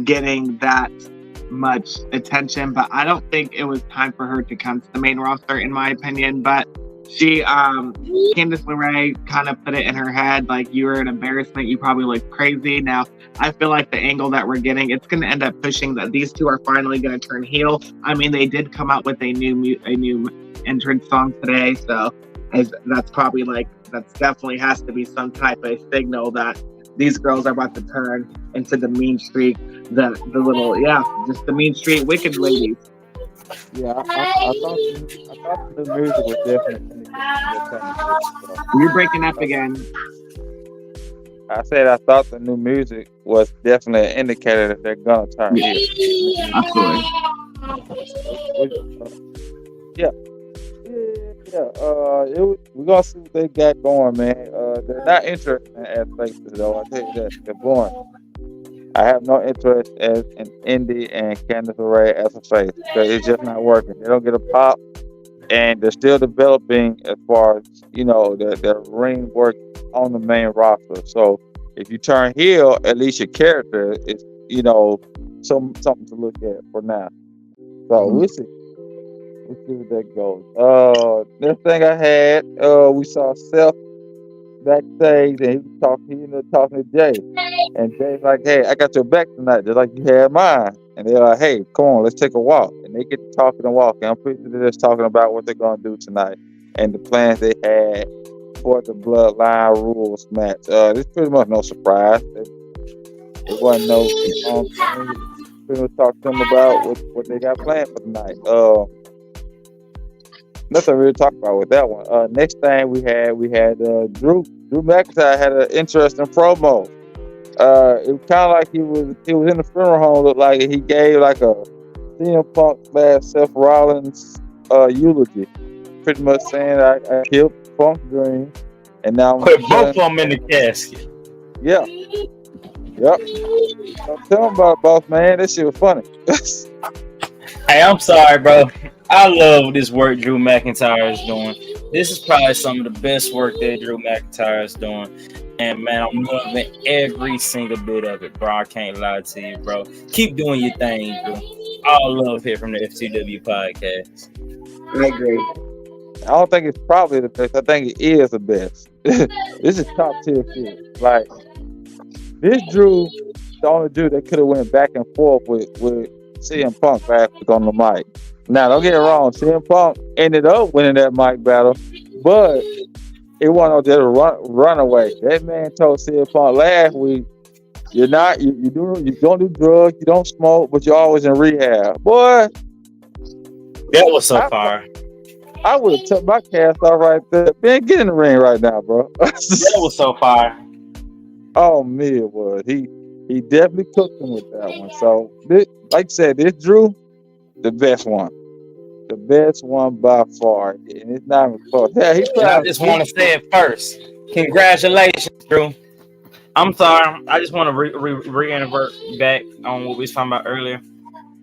getting that much attention, but I don't think it was time for her to come to the main roster, in my opinion. But she, Candice LeRae kind of put it in her head, like, you were an embarrassment, you probably look crazy. Now, I feel like the angle that we're getting, it's going to end up pushing that these two are finally going to turn heel. I mean, they did come out with a new entrance song today, so that's probably that definitely has to be some type of signal that these girls are about to turn into the mean street, the mean street wicked ladies. Yeah, I thought the music was definitely so. You're breaking up again. I said I thought the new music was definitely an indicator that they're gonna turn heel. Absolutely. We're gonna see what they got going, man. They're not interested as faces, though. I tell you that they're boring. I have no interest in Indy and Candice LeRae as a face because it's just not working. They don't get a pop, and they're still developing as far as their ring work on the main roster. So if you turn heel, at least your character is something to look at for now. So we'll see. Let's see where that goes. Next thing I had, we saw Seth backstage, and he was talking to Jay. And Jay's like, "Hey, I got your back tonight, just like you had mine." And they're like, "Hey, come on, let's take a walk." And they get to talking and walking. I'm pretty sure they're just talking about what they're going to do tonight and the plans they had for the Bloodline Rules match. This pretty much no surprise. It wasn't no pretty much talk to them about what they got planned for tonight. Nothing really to talk about with that one. Next thing we had Drew McIntyre had an interesting promo. It was kind of like he was in the funeral home. Looked like he gave like a CM Punk / Seth Rollins eulogy, pretty much saying I killed Punk's dream, and now I'm put both of them in the casket. Yeah. Yep. Tell him about it, boss man. That shit was funny. Hey, I'm sorry, bro. I love this work Drew McIntyre is doing. This is probably some of the best work that Drew McIntyre is doing. And, man, I'm loving every single bit of it, bro. I can't lie to you, bro. Keep doing your thing, bro. All love here from the FTW podcast. I agree. I don't think it's probably the best. I think it is the best. This is top tier shit. Like, this Drew, the only dude that could have went back and forth with CM Punk last week on the mic. Now, don't get it wrong. CM Punk ended up winning that mic battle, but It wasn't just a runaway. That man told CM Punk last week, you don't do drugs, you don't smoke, but you're always in rehab. Boy, That was so far. I would have took my cast off right there. Man, get in the ring right now, bro. That was so far. Oh man, it was. He definitely cooked him with that one. So this, like I said, this Drew, the best one. The best one by far. And it's not even close. Yeah, And I just want to say it first. Congratulations, Drew. I'm sorry. I just want to reinvert back on what we was talking about earlier.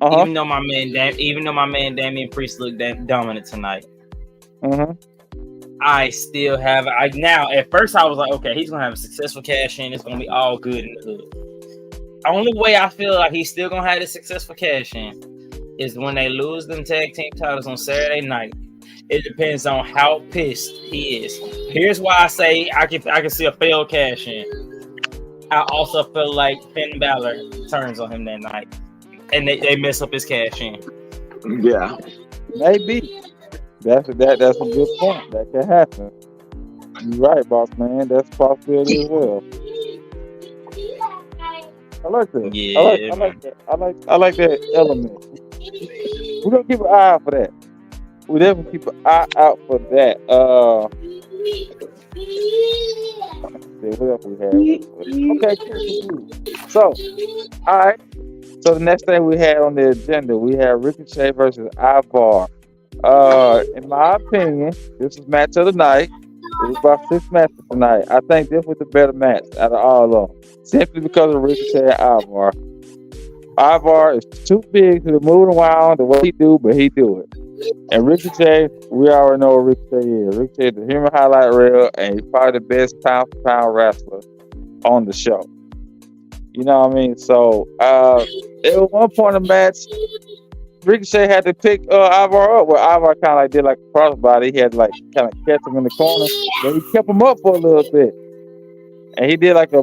Even though my man Damian Priest looked dominant tonight, I still have. Now at first I was like, okay, he's gonna have a successful cash in. It's gonna be all good in the hood. The only way I feel like he's still gonna have a successful cash in is when they lose them tag team titles on Saturday night. It depends on how pissed he is. Here's why I say I can see a failed cash in. I also feel like Finn Balor turns on him that night, and they mess up his cash in. Yeah, maybe. That's a good point. That can happen. You're right, boss man. That's a possibility as well. I like that. Yeah, I like that. I like that element. We're gonna keep an eye out for that. We definitely keep an eye out for that. Let's see, what else we have? Okay, cool. So, all right. So the next thing we had on the agenda, we had Ricochet versus Ivar. In my opinion, this is match of the night. It was about 6 matches tonight. I think this was the better match out of all of them, simply because of Ricochet and Ivar. Ivar is too big to move around the way he do, but he do it. And Ricochet, we already know what Ricochet is. Ricochet is the human highlight reel, and he's probably the best pound-for-pound wrestler on the show. You know what I mean? So, at one point in the match, Ricochet had to pick Ivar up, where Ivar kind of like did like a crossbody. He had to like kind of catch him in the corner, but he kept him up for a little bit, and he did like a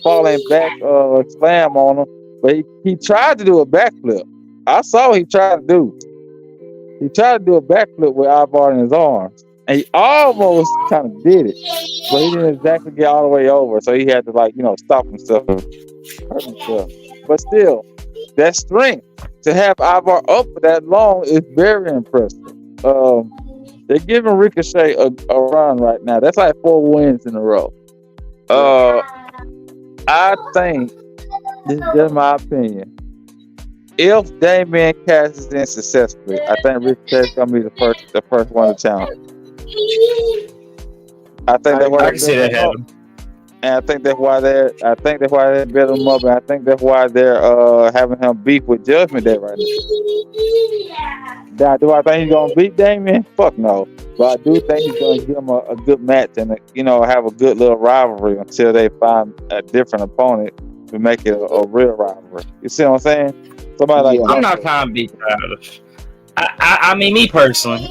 falling back slam on him. But he tried to do a backflip. I saw what he tried to do. He tried to do a backflip with Ivar in his arms, and he almost kind of did it, but he didn't exactly get all the way over. So he had to stop himself, hurt himself. But still, that strength to have Ivar up for that long is very impressive. They're giving Ricochet a run right now. That's like 4 wins in a row. I think, this is just my opinion, if Damian cashes in successfully, I think Ricochet's gonna be the first one to challenge. I can see that happen. And I think that's why they're building him up, and I think that's why they're having him beef with Judgment Day right now. Do I think he's gonna beat Damian? Fuck no. But I do think he's gonna give him a good match and have a good little rivalry until they find a different opponent to make it a real rivalry. You see what I'm saying? I'm not trying to be childish. I mean, me personally,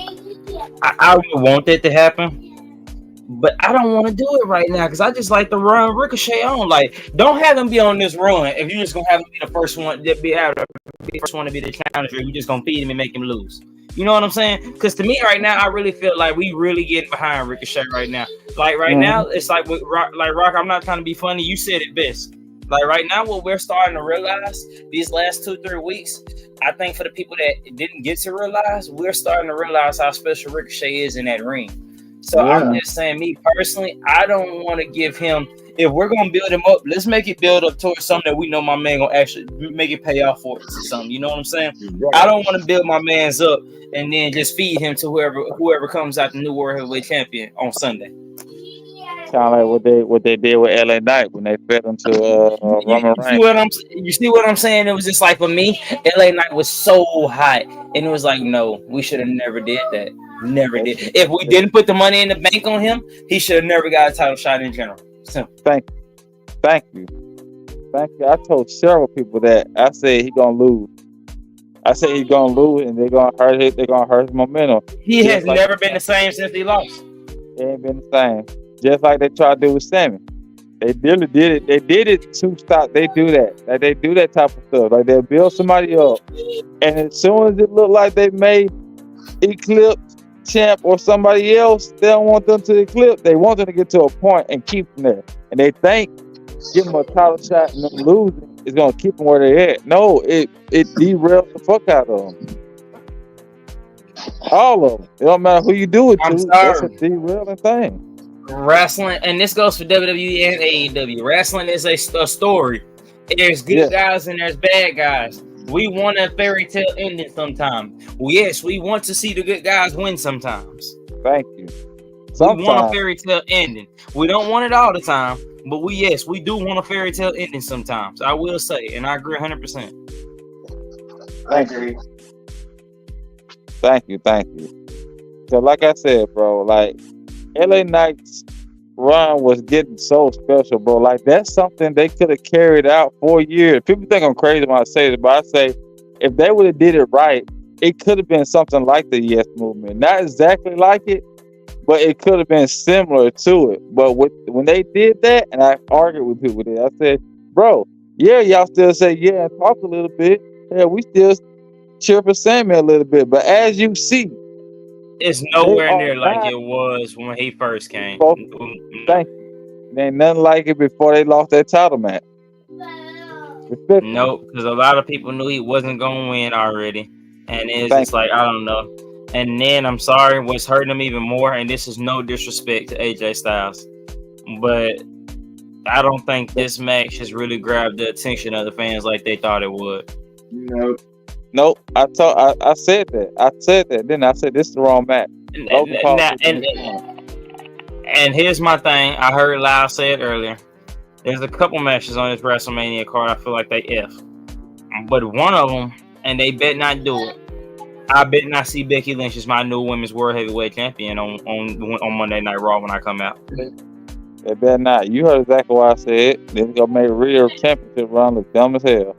I would want that to happen, but I don't want to do it right now because I just like to run Ricochet on. Like, don't have him be on this run if you're just gonna have him be the first one to be the challenger. You're just gonna feed him and make him lose. You know what I'm saying? Because to me, right now, I really feel like we really getting behind Ricochet right now. Like now, it's like with Rock. I'm not trying to be funny. You said it best. Like right now, what we're starting to realize these last 2-3 weeks, I think for the people that didn't get to realize, we're starting to realize how special Ricochet is in that ring. So I'm just saying, me personally, I don't want to give him. If we're gonna build him up, let's make it build up towards something that we know my man gonna actually make it pay off for us or something. You know what I'm saying? Right. I don't want to build my man's up and then just feed him to whoever comes out the new World Heavyweight Champion on Sunday. Kind of like what they did with LA Knight when they fed him to Roman Reigns. You see what I'm saying? It was just like for me, LA Knight was so hot, and it was like, no, we should have never did that. Never did. If we didn't put the money in the bank on him, he should have never got a title shot in general. Simple. Thank you. I told several people that. I said he's gonna lose. And they're gonna hurt his momentum. He has never been the same since he lost. He ain't been the same. Just like they tried to do with Sammy. They really did it. They did it to stop. They do that. Like they do that type of stuff. Like they'll build somebody up. And as soon as it looked like they may eclipse champ or somebody else, they don't want them to eclipse. They want them to get to a point and keep them there. And they think giving them a title shot and them losing is gonna keep them where they're at. No, it derails the fuck out of them. All of them. It don't matter who you do it I'm to. That's a sorry. derailing thing. Wrestling, and this goes for WWE and AEW. Wrestling is a story. There's good guys and there's bad guys. We want a fairy tale ending sometimes. Yes, we want to see the good guys win sometimes. Thank you. We want a Sometimes. fairy tale ending. We don't want it all the time, but we do want a fairy tale ending sometimes. I will say, and I agree 100%. I agree. Thank you. So like I said, bro, like LA Knight's run was getting so special, bro. Like that's something they could have carried out for years. People think I'm crazy when I say this, but I say if they would have did it right, it could have been something like the Yes Movement. Not exactly like it, but it could have been similar to it. But when they did that, and I argued with people there, I said, bro, yeah, y'all still say yeah and talk a little bit. Yeah, we still cheer for Sammy a little bit. But as you see, It's nowhere They are near like not- it was when he first came. Both- thank you. There ain't nothing like it before they lost that title match. Respect. Nope, because a lot of people knew he wasn't going to win already. And it's Thank just like, I don't know. And then, I'm sorry, what's hurting him even more, and this is no disrespect to AJ Styles, but I don't think this match has really grabbed the attention of the fans like they thought it would. Nope. I said that. Then I said this is the wrong match. Logan Paul And here's my thing. I heard Lyle say it earlier. There's a couple matches on this WrestleMania card I feel like they F. But one of them, and they bet not do it, I bet not see Becky Lynch as my new women's world heavyweight champion on Monday Night Raw when I come out. They better not. You heard exactly what I said. They're gonna make Rhea championship run look dumb as hell.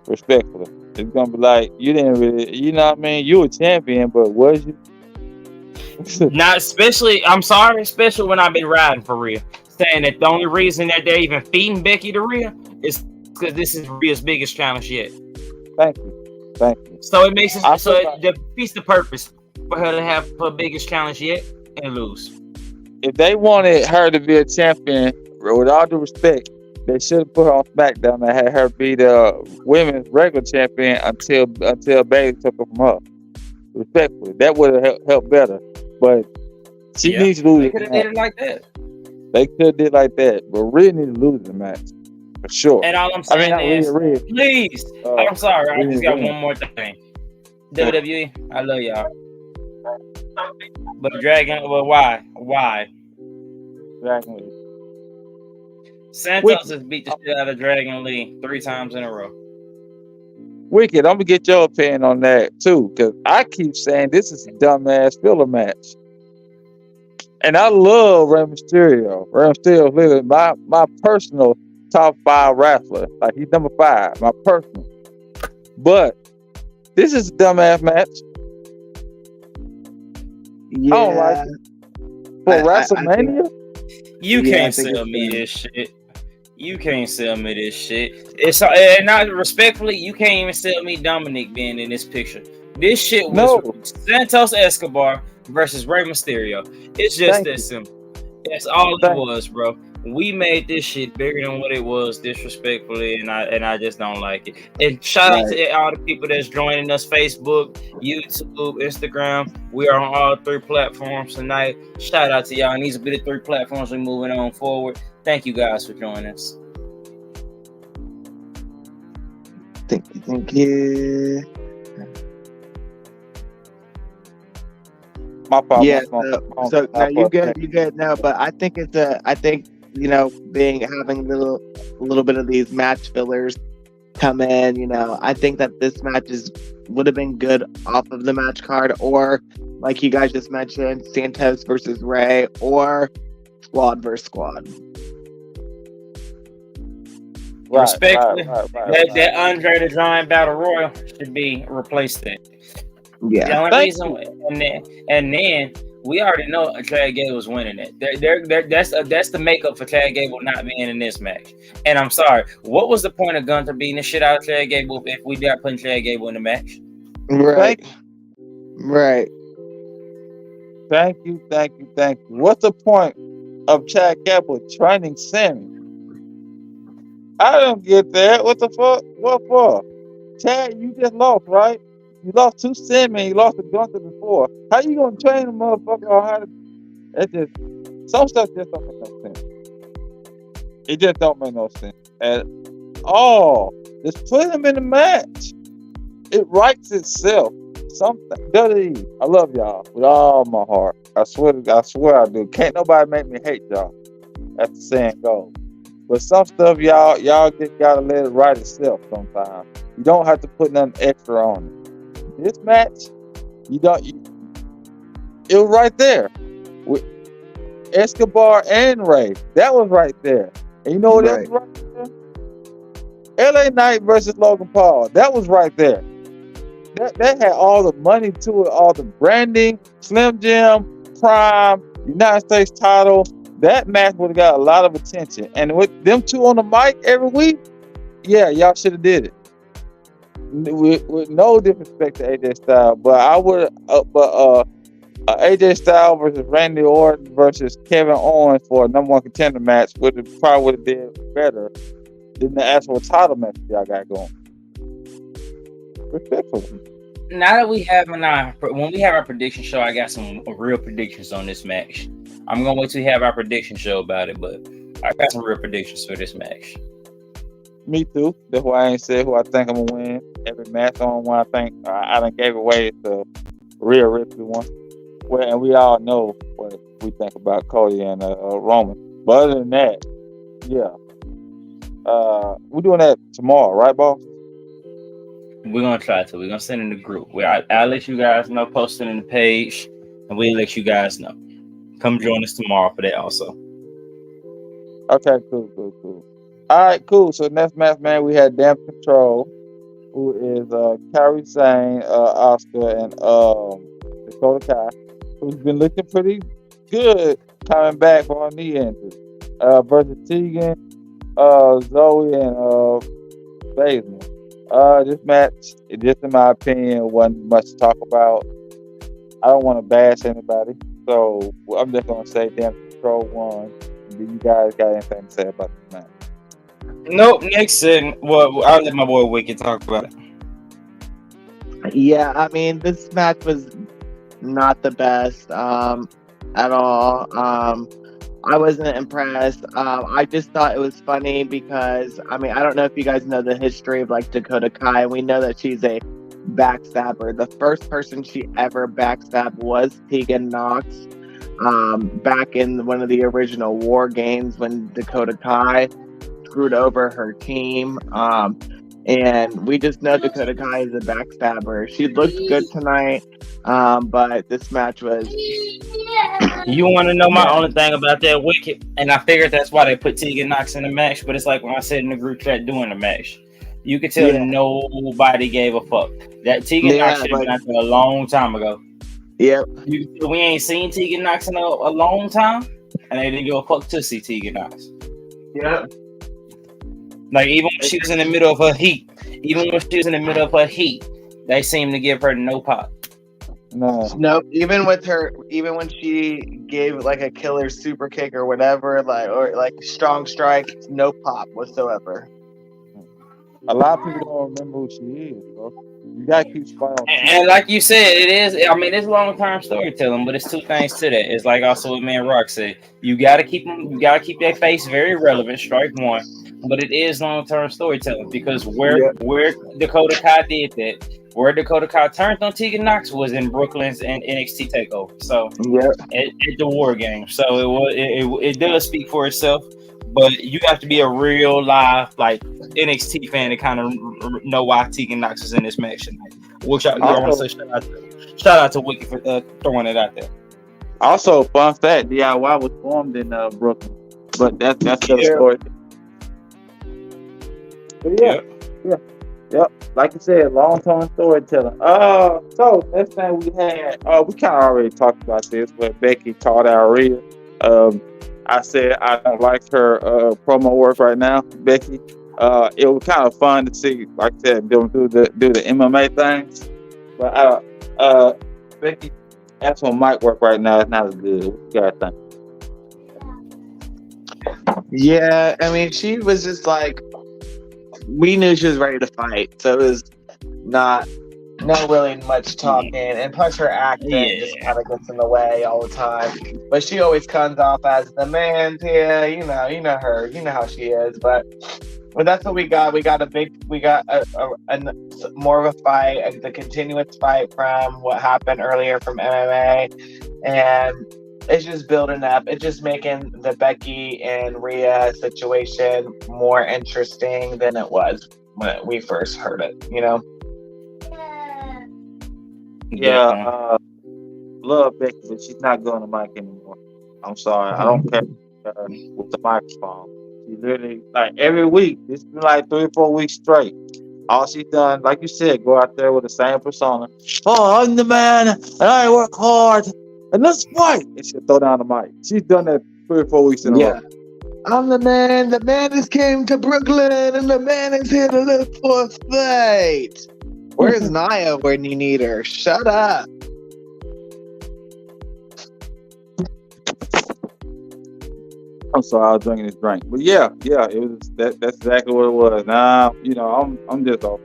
Respectfully. It's gonna be like you didn't really, you know what I mean? You a champion, but was you? Not especially, I'm sorry, especially when I've been riding for Rhea, saying that the only reason that they're even feeding Becky to Rhea is because this is Rhea's biggest challenge yet. Thank you. So it makes it I so feel it defeats the purpose for her to have her biggest challenge yet and lose. If they wanted her to be a champion, with all due respect, they should have put her on SmackDown and had her be the women's regular champion until Bayley took her from her. Respectfully, that would have helped better. But she needs to lose. They could have did it like that. They could have did like that, but Rhea needs to lose the match for sure. And all I'm saying is, Rhea. please, I'm sorry, I just got Rhea. one more thing. WWE, I love y'all. But why? Dragon Lee. Santos has beat the shit out of Dragon Lee 3 times in a row. Wicked, I'm gonna get your opinion on that too, because I keep saying this is a dumbass filler match. And I love Rey Mysterio. Rey Mysterio is literally my personal top 5 wrestler. Like he's number 5, my personal. But this is a dumbass match. Yeah. I don't like it. For WrestleMania? You Yeah, I can't think sell it's me done. this shit. You can't sell me this shit. It's and not respectfully, you can't even sell me Dominic being in this picture. This shit was Santos Escobar versus Rey Mysterio. It's just Thank that you. simple. That's all Thank it was, bro. We made this shit bigger than what it was, disrespectfully, and I just don't like it. And shout out to all the people that's joining us: Facebook, YouTube, Instagram. We are on all 3 platforms tonight. Shout out to y'all. And these will be the 3 platforms we're moving on forward. Thank you guys for joining us. Thank you. My fault. Yeah. my fault. So no, you good. No, but I think I think having a little bit of these match fillers come in. I think that this match would have been good off of the match card, or like you guys just mentioned, Santos versus Rey, or Squad versus Squad. Respectfully, that Andre the Giant Battle Royal should be replaced. Then. Yeah. The only reason, and then we already know Chad Gable was winning it. That's the makeup for Chad Gable not being in this match. And I'm sorry, what was the point of Gunther beating the shit out of Chad Gable if we not putting Chad Gable in the match? Right. Thank you. What's the point of Chad Gable training Sammy? I don't get that. What the fuck? What for? Chad, you just lost, right? You lost to Sammy. You lost to Gunther before. How you gonna train a motherfucker on how to? It just some stuff just don't make no sense. It just don't make no sense at all. Just put him in the match. It writes itself. Something. WWE, I love y'all with all my heart. I swear I do. Can't nobody make me hate y'all. That's the saying goes. But some stuff y'all just gotta let it write itself sometimes. You don't have to put nothing extra on it. This match, it was right there. With Escobar and Ray. That was right there. And you know what else was right there? LA Knight versus Logan Paul. That was right there. That had all the money to it, all the branding, Slim Jim, Prime, United States title. That match would have got a lot of attention. And with them two on the mic every week, yeah, y'all should have did it. With no disrespect to AJ Styles, but I would, AJ Styles versus Randy Orton versus Kevin Owens for a number one contender match would have been better than the actual title match y'all got going. Respectfully. Now that when we have our prediction show, I got some real predictions on this match. I'm gonna wait till we have our prediction show about it, but I got some real predictions for this match. Me too. That's why I ain't said who I think I'm gonna win every match on one. I think I done gave away the real Ripley one. Well, and we all know what we think about Cody and Roman. But other than that, yeah, we're doing that tomorrow, right, boss? We're gonna try to. We're gonna send in the group. I'll let you guys know, post it in the page, and we'll let you guys know. Come join us tomorrow for that also. Okay, cool. All right, cool. So next match, man, we had Damage Control, who is Kairi Sane, Oscar, and Dakota Kai, who's been looking pretty good coming back from a knee injury. Versus Tegan, Zoe, and Baszler. This match, just in my opinion, wasn't much to talk about. I don't want to bash anybody, so I'm just gonna say Damage Control won. Do you guys got anything to say about this match? Nope. Next, well, I'll let my boy Wicked talk about it. Yeah, I mean, this match was not the best at all. I wasn't impressed. I just thought it was funny because, I mean, I don't know if you guys know the history of like Dakota Kai, and we know that she's a backstabber. The first person she ever backstabbed was Tegan Nox, back in one of the original War Games when Dakota Kai screwed over her team. And we just know Dakota Kai is a backstabber. She looked good tonight, but this match was... You want to know my only thing about that Wicked? And I figured that's why they put Tegan Nox in the match, but it's like when I said in the group chat during the match, you could tell nobody gave a fuck. That Tegan Nox should have been out there a long time ago. Yeah. We ain't seen Tegan Nox in a long time, and they didn't give a fuck to see Tegan Nox. Yeah. Like, even when she was in the middle of her heat, they seemed to give her no pop. No, even when she gave like a killer super kick or whatever, like strong strike, no pop whatsoever. A lot of people don't remember who she is, bro. You gotta keep spying on. And like you said, it is. I mean, it's long-term storytelling, but it's two things to that. It's like also what Man Rock said. You gotta keep that face very relevant. Strike one, but it is long-term storytelling because where Dakota Kai did that. Where Dakota Kai turned on Tegan Nox was in Brooklyn's and NXT Takeover. So at the War Game. So it does speak for itself. But you have to be a real live like NXT fan to kind of know why Tegan Nox is in this match tonight. Which I want to say shout out to Wiki for throwing it out there. Also, fun fact: DIY was formed in Brooklyn, but that's the story. But Yep. Like you said, long-term storytelling. So next thing we had, we kind of already talked about this, but Becky called out Rhea. I said I don't like her promo work right now, Becky. It was kind of fun to see, like I said, them do the MMA things. But Becky That's when mic work right now. It's not as good. What you guys think? Yeah, I mean, she was just like, we knew she was ready to fight, so it was not no really much talking, and plus her accent just kind of gets in the way all the time. But she always comes off as the man's here, you know her, you know how she is. But that's what we got. We got a more of a fight, the continuous fight from what happened earlier from MMA, and it's just building up. It's just making the Becky and Rhea situation more interesting than it was when we first heard it. You know. Yeah, love Becky, but she's not going to mic anymore. I'm sorry. I don't care with the microphone. She literally, like, every week, it's been like 3 or 4 weeks straight. All she's done, like you said, go out there with the same persona. Oh, I'm the man, and I work hard, and let's fight. And she'll throw down the mic. She's done that 3 or 4 weeks in a row. I'm the man. The man has came to Brooklyn, and the man is here to look for a fight. Where's Nia when you need her? Shut up. I'm sorry, I was drinking this drink, but yeah, it was that's exactly what it was. Now, I'm just off.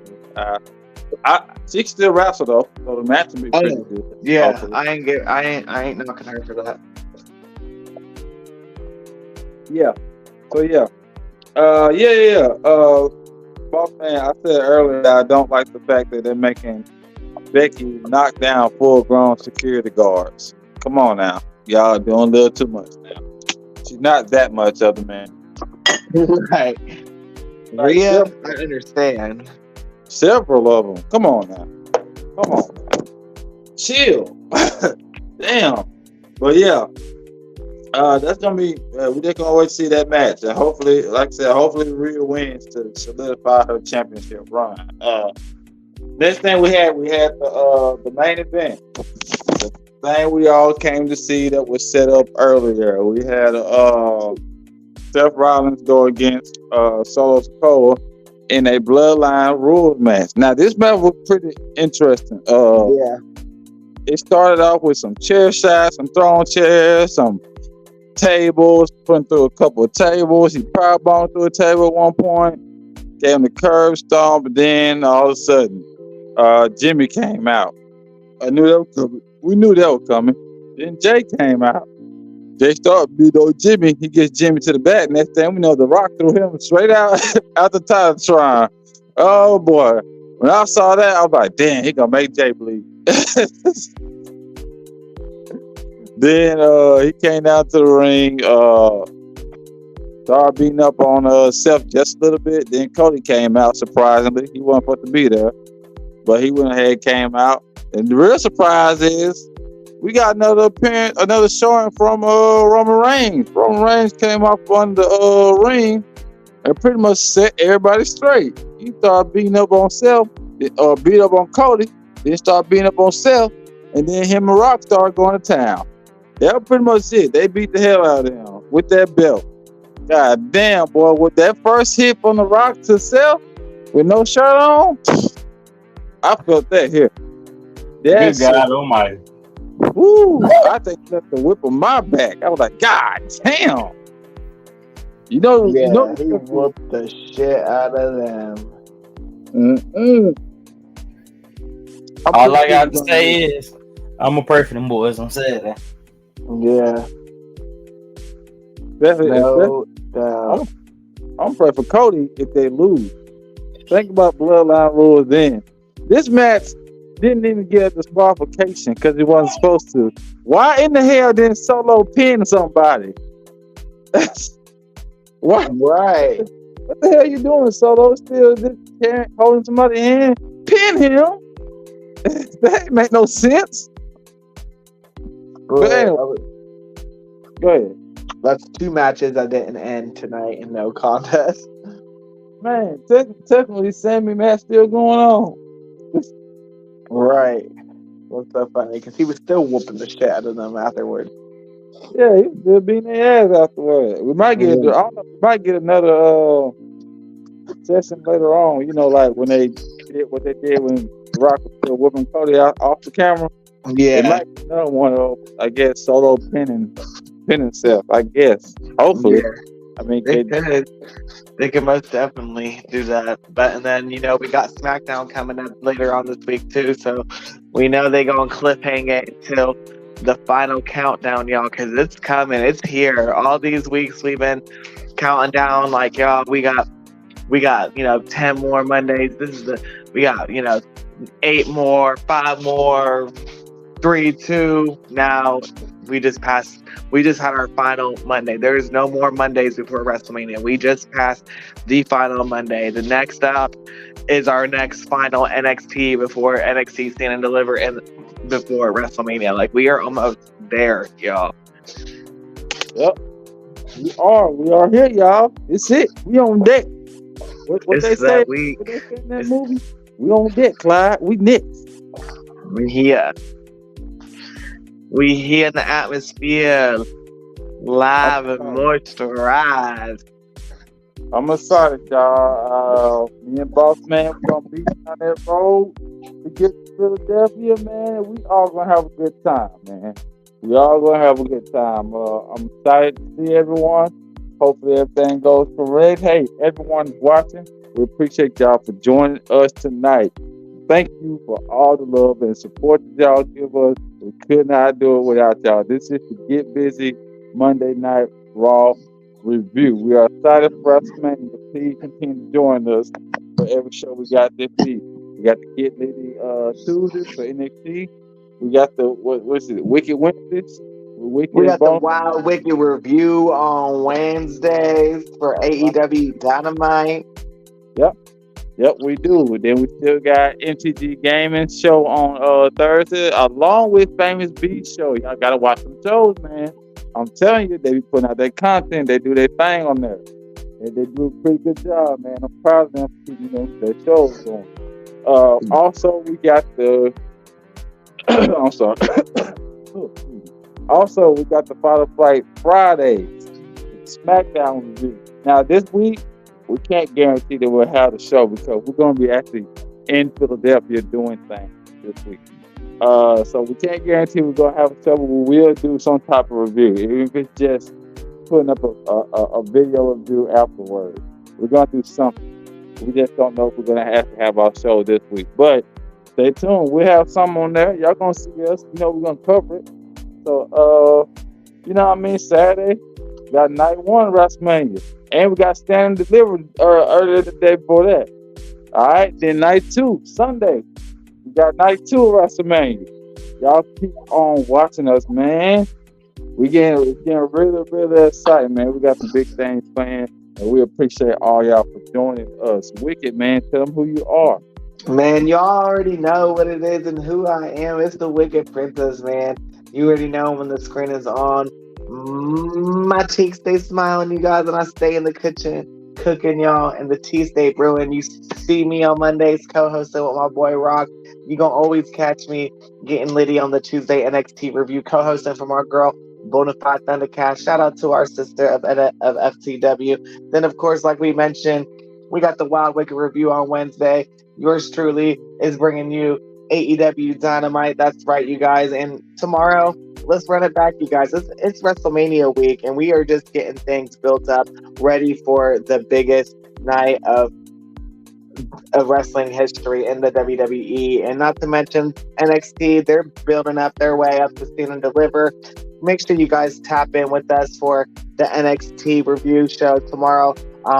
She still wrestle though, so the match will be pretty good. Yeah, hopefully. I ain't knocking her for that. Yeah. So yeah. Boss man, I said earlier that I don't like the fact that they're making Becky knock down full-grown security guards. Come on now, y'all doing a little too much now. She's not that much of the man. Right. Rhea, I understand. Several of them. Come on now. Chill. Damn. But yeah. That's gonna be. We just gonna always see that match, and hopefully, like I said, Rhea wins to solidify her championship run. Next thing we had the main event, the thing we all came to see that was set up earlier. We had Seth Rollins go against Solo Sikoa in a Bloodline rules match. Now this match was pretty interesting. It started off with some chair shots, some throwing chairs, some tables, putting through a couple of tables. He powerbombed through a table at one point, gave him the curb stomp, but then all of a sudden, Jimmy came out. We knew that was coming. Then Jay came out. Jay started beat on Jimmy. He gets Jimmy to the back. Next thing we know, The Rock threw him straight out the Titantron. Oh boy. When I saw that, I was like, damn, he gonna make Jay bleed. Then he came down to the ring, started beating up on Seth just a little bit. Then Cody came out, surprisingly. He wasn't supposed to be there, but he went ahead and came out. And the real surprise is we got another showing from Roman Reigns. Roman Reigns came off on the ring and pretty much set everybody straight. He started beating up on Seth, or beat up on Cody, then started beating up on Seth, and then him and Rock started going to town. That was pretty much it. They beat the hell out of him with that belt. God damn, boy, with that first hit from The Rock to Seth with no shirt on, I felt that here. Good God almighty. Woo! I think he left the whip on my back. I was like, God damn. He whooped the shit out of them. All I got to say is, I'm gonna pray for them boys on Saturday. Yeah. I'm praying for Cody if they lose. Think about Bloodline rules then. This match didn't even get a disqualification because he wasn't supposed to. Why in the hell didn't Solo pin somebody? What? Right. What the hell you doing, Solo? Still just holding somebody's hand? Pin him? That make no sense. Go ahead. That's 2 matches that didn't end tonight in no contest. Man, technically, Sammy match still going on. Right. What's so funny? Because he was still whooping the shit out of them afterwards. Yeah, he was still beating their ass afterwards. We might get, I don't know, we might get another session later on. You know, like when they did what they did when Rock was still whooping Cody off the camera. It Yeah, might be another one of, I guess, solo pinning himself. I guess. Hopefully. yeah. I mean, They could. They could most definitely do that. But and then we got SmackDown coming up later on this week too, so we know they gonna cliffhang it until the final countdown, y'all, because it's coming. It's here. All these weeks we've been counting down, like y'all. We got 10 more Mondays. We got 8 more, 5 more, 3, 2. Now we just had our final Monday. There is no more Mondays before WrestleMania. We just passed the final Monday. The next up is our next final NXT before NXT Stand and Deliver and before WrestleMania. Like, we are almost there, y'all. Yep. We are here, y'all. It's it. We on deck. What they say? What they say in that movie? We on deck, Clyde. We next. We here. We here in the atmosphere, live and moisturized. I'm excited, y'all. Me and Boss Man, we're gonna be on that road to get to Philadelphia, man. And we all gonna have a good time, man. We all gonna have a good time. I'm excited to see everyone. Hopefully everything goes correct. Hey, everyone watching, we appreciate y'all for joining us tonight. Thank you for all the love and support that y'all give us. We could not do it without y'all. This is the Get Busy Monday Night Raw review. We are excited for WrestleMania. Please continue to join us for every show we got this week. We got the Get Busy Tuesdays for NXT. We got the what's it? Wicked Wednesdays. We got the Wild Wicked review on Wednesdays for AEW Dynamite. Yep, we do. Then we still got MTG Gaming show on Thursday, along with Famous Beat show. Y'all gotta watch them shows, man. I'm telling you, they be putting out their content. They do their thing on there. And they do a pretty good job, man. I'm proud of them for keeping their shows going. Also, we got the I'm sorry. Also, we got the Final Fight Fridays, SmackDown review. Now, this week, we can't guarantee that we'll have the show because we're going to be actually in Philadelphia doing things this week. So we can't guarantee we're going to have a show, but we will do some type of review. Even if it's just putting up a video review afterwards. We're going to do something. We just don't know if we're going to have our show this week. But stay tuned. We'll have something on there. Y'all going to see us. We're going to cover it. So, Saturday, we got night 1 WrestleMania. And we got Stand and Deliver earlier the day before that. All right, then night 2, Sunday. We got night 2 of WrestleMania. Y'all keep on watching us, man. We getting really, really excited, man. We got some big things planned, and we appreciate all y'all for joining us. Wicked, man, tell them who you are. Man, y'all already know what it is and who I am. It's the Wicked Princess, man. You already know when the screen is on. My cheeks stay smiling, you guys, and I stay in the kitchen cooking, y'all, and the tea stay brewing. You see me on Mondays co-hosting with my boy Rock. You gonna always catch me getting litty on the Tuesday NXT review, co-hosting from our girl Bonafide Thundercat. Shout out to our sister of FTW. Then, of course, like we mentioned, we got the Wild Wicked review on Wednesday. Yours truly is bringing you AEW Dynamite. That's right, you guys. And tomorrow, let's run it back, you guys. It's WrestleMania week, and we are just getting things built up, ready for the biggest night of wrestling history in the WWE. And not to mention NXT, they're building up their way up to Stand and Deliver. Make sure you guys tap in with us for the NXT review show tomorrow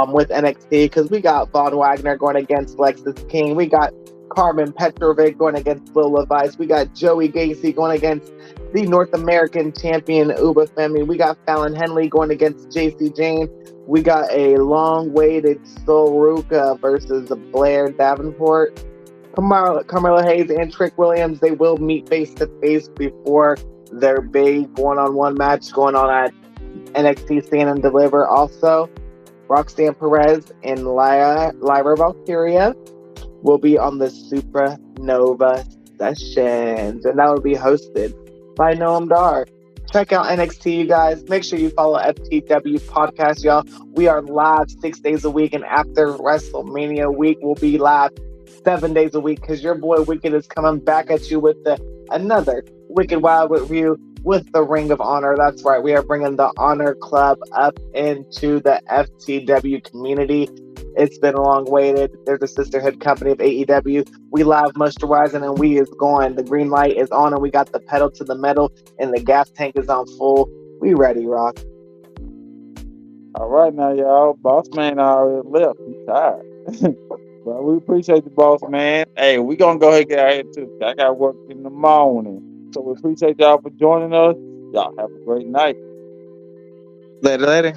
with NXT, because we got Von Wagner going against Lexis King. We got Carmen Petrovic going against Lola Vice. We got Joey Gacy going against the North American champion Uba Femi. We got Fallon Henley going against JC Jane. We got a long-awaited Sol Ruca versus Blair Davenport. Carmelo Hayes and Trick Williams, they will meet face-to-face before their big one-on-one match going on at NXT Stand and Deliver. Also, Roxanne Perez and Lyra Valkyria will be on the Supernova Sessions, and that will be hosted by Noam Dar. Check out NXT, you guys. Make sure you follow FTW Podcast, y'all. We are live 6 days a week, and after WrestleMania week, we'll be live 7 days a week, because your boy Wicked is coming back at you with the another Wicked Wild review with the Ring of Honor. That's right, we are bringing the Honor Club up into the FTW community. It's been long waited. They're the sisterhood company of AEW. We live moisturizing and we is going. The green light is on and we got the pedal to the metal and the gas tank is on full. We ready, Rock. All right, now, y'all. Boss man already left. He's tired. But we appreciate the boss man. Hey, we going to go ahead and get out here, too. I got work in the morning. So we appreciate y'all for joining us. Y'all have a great night. Later.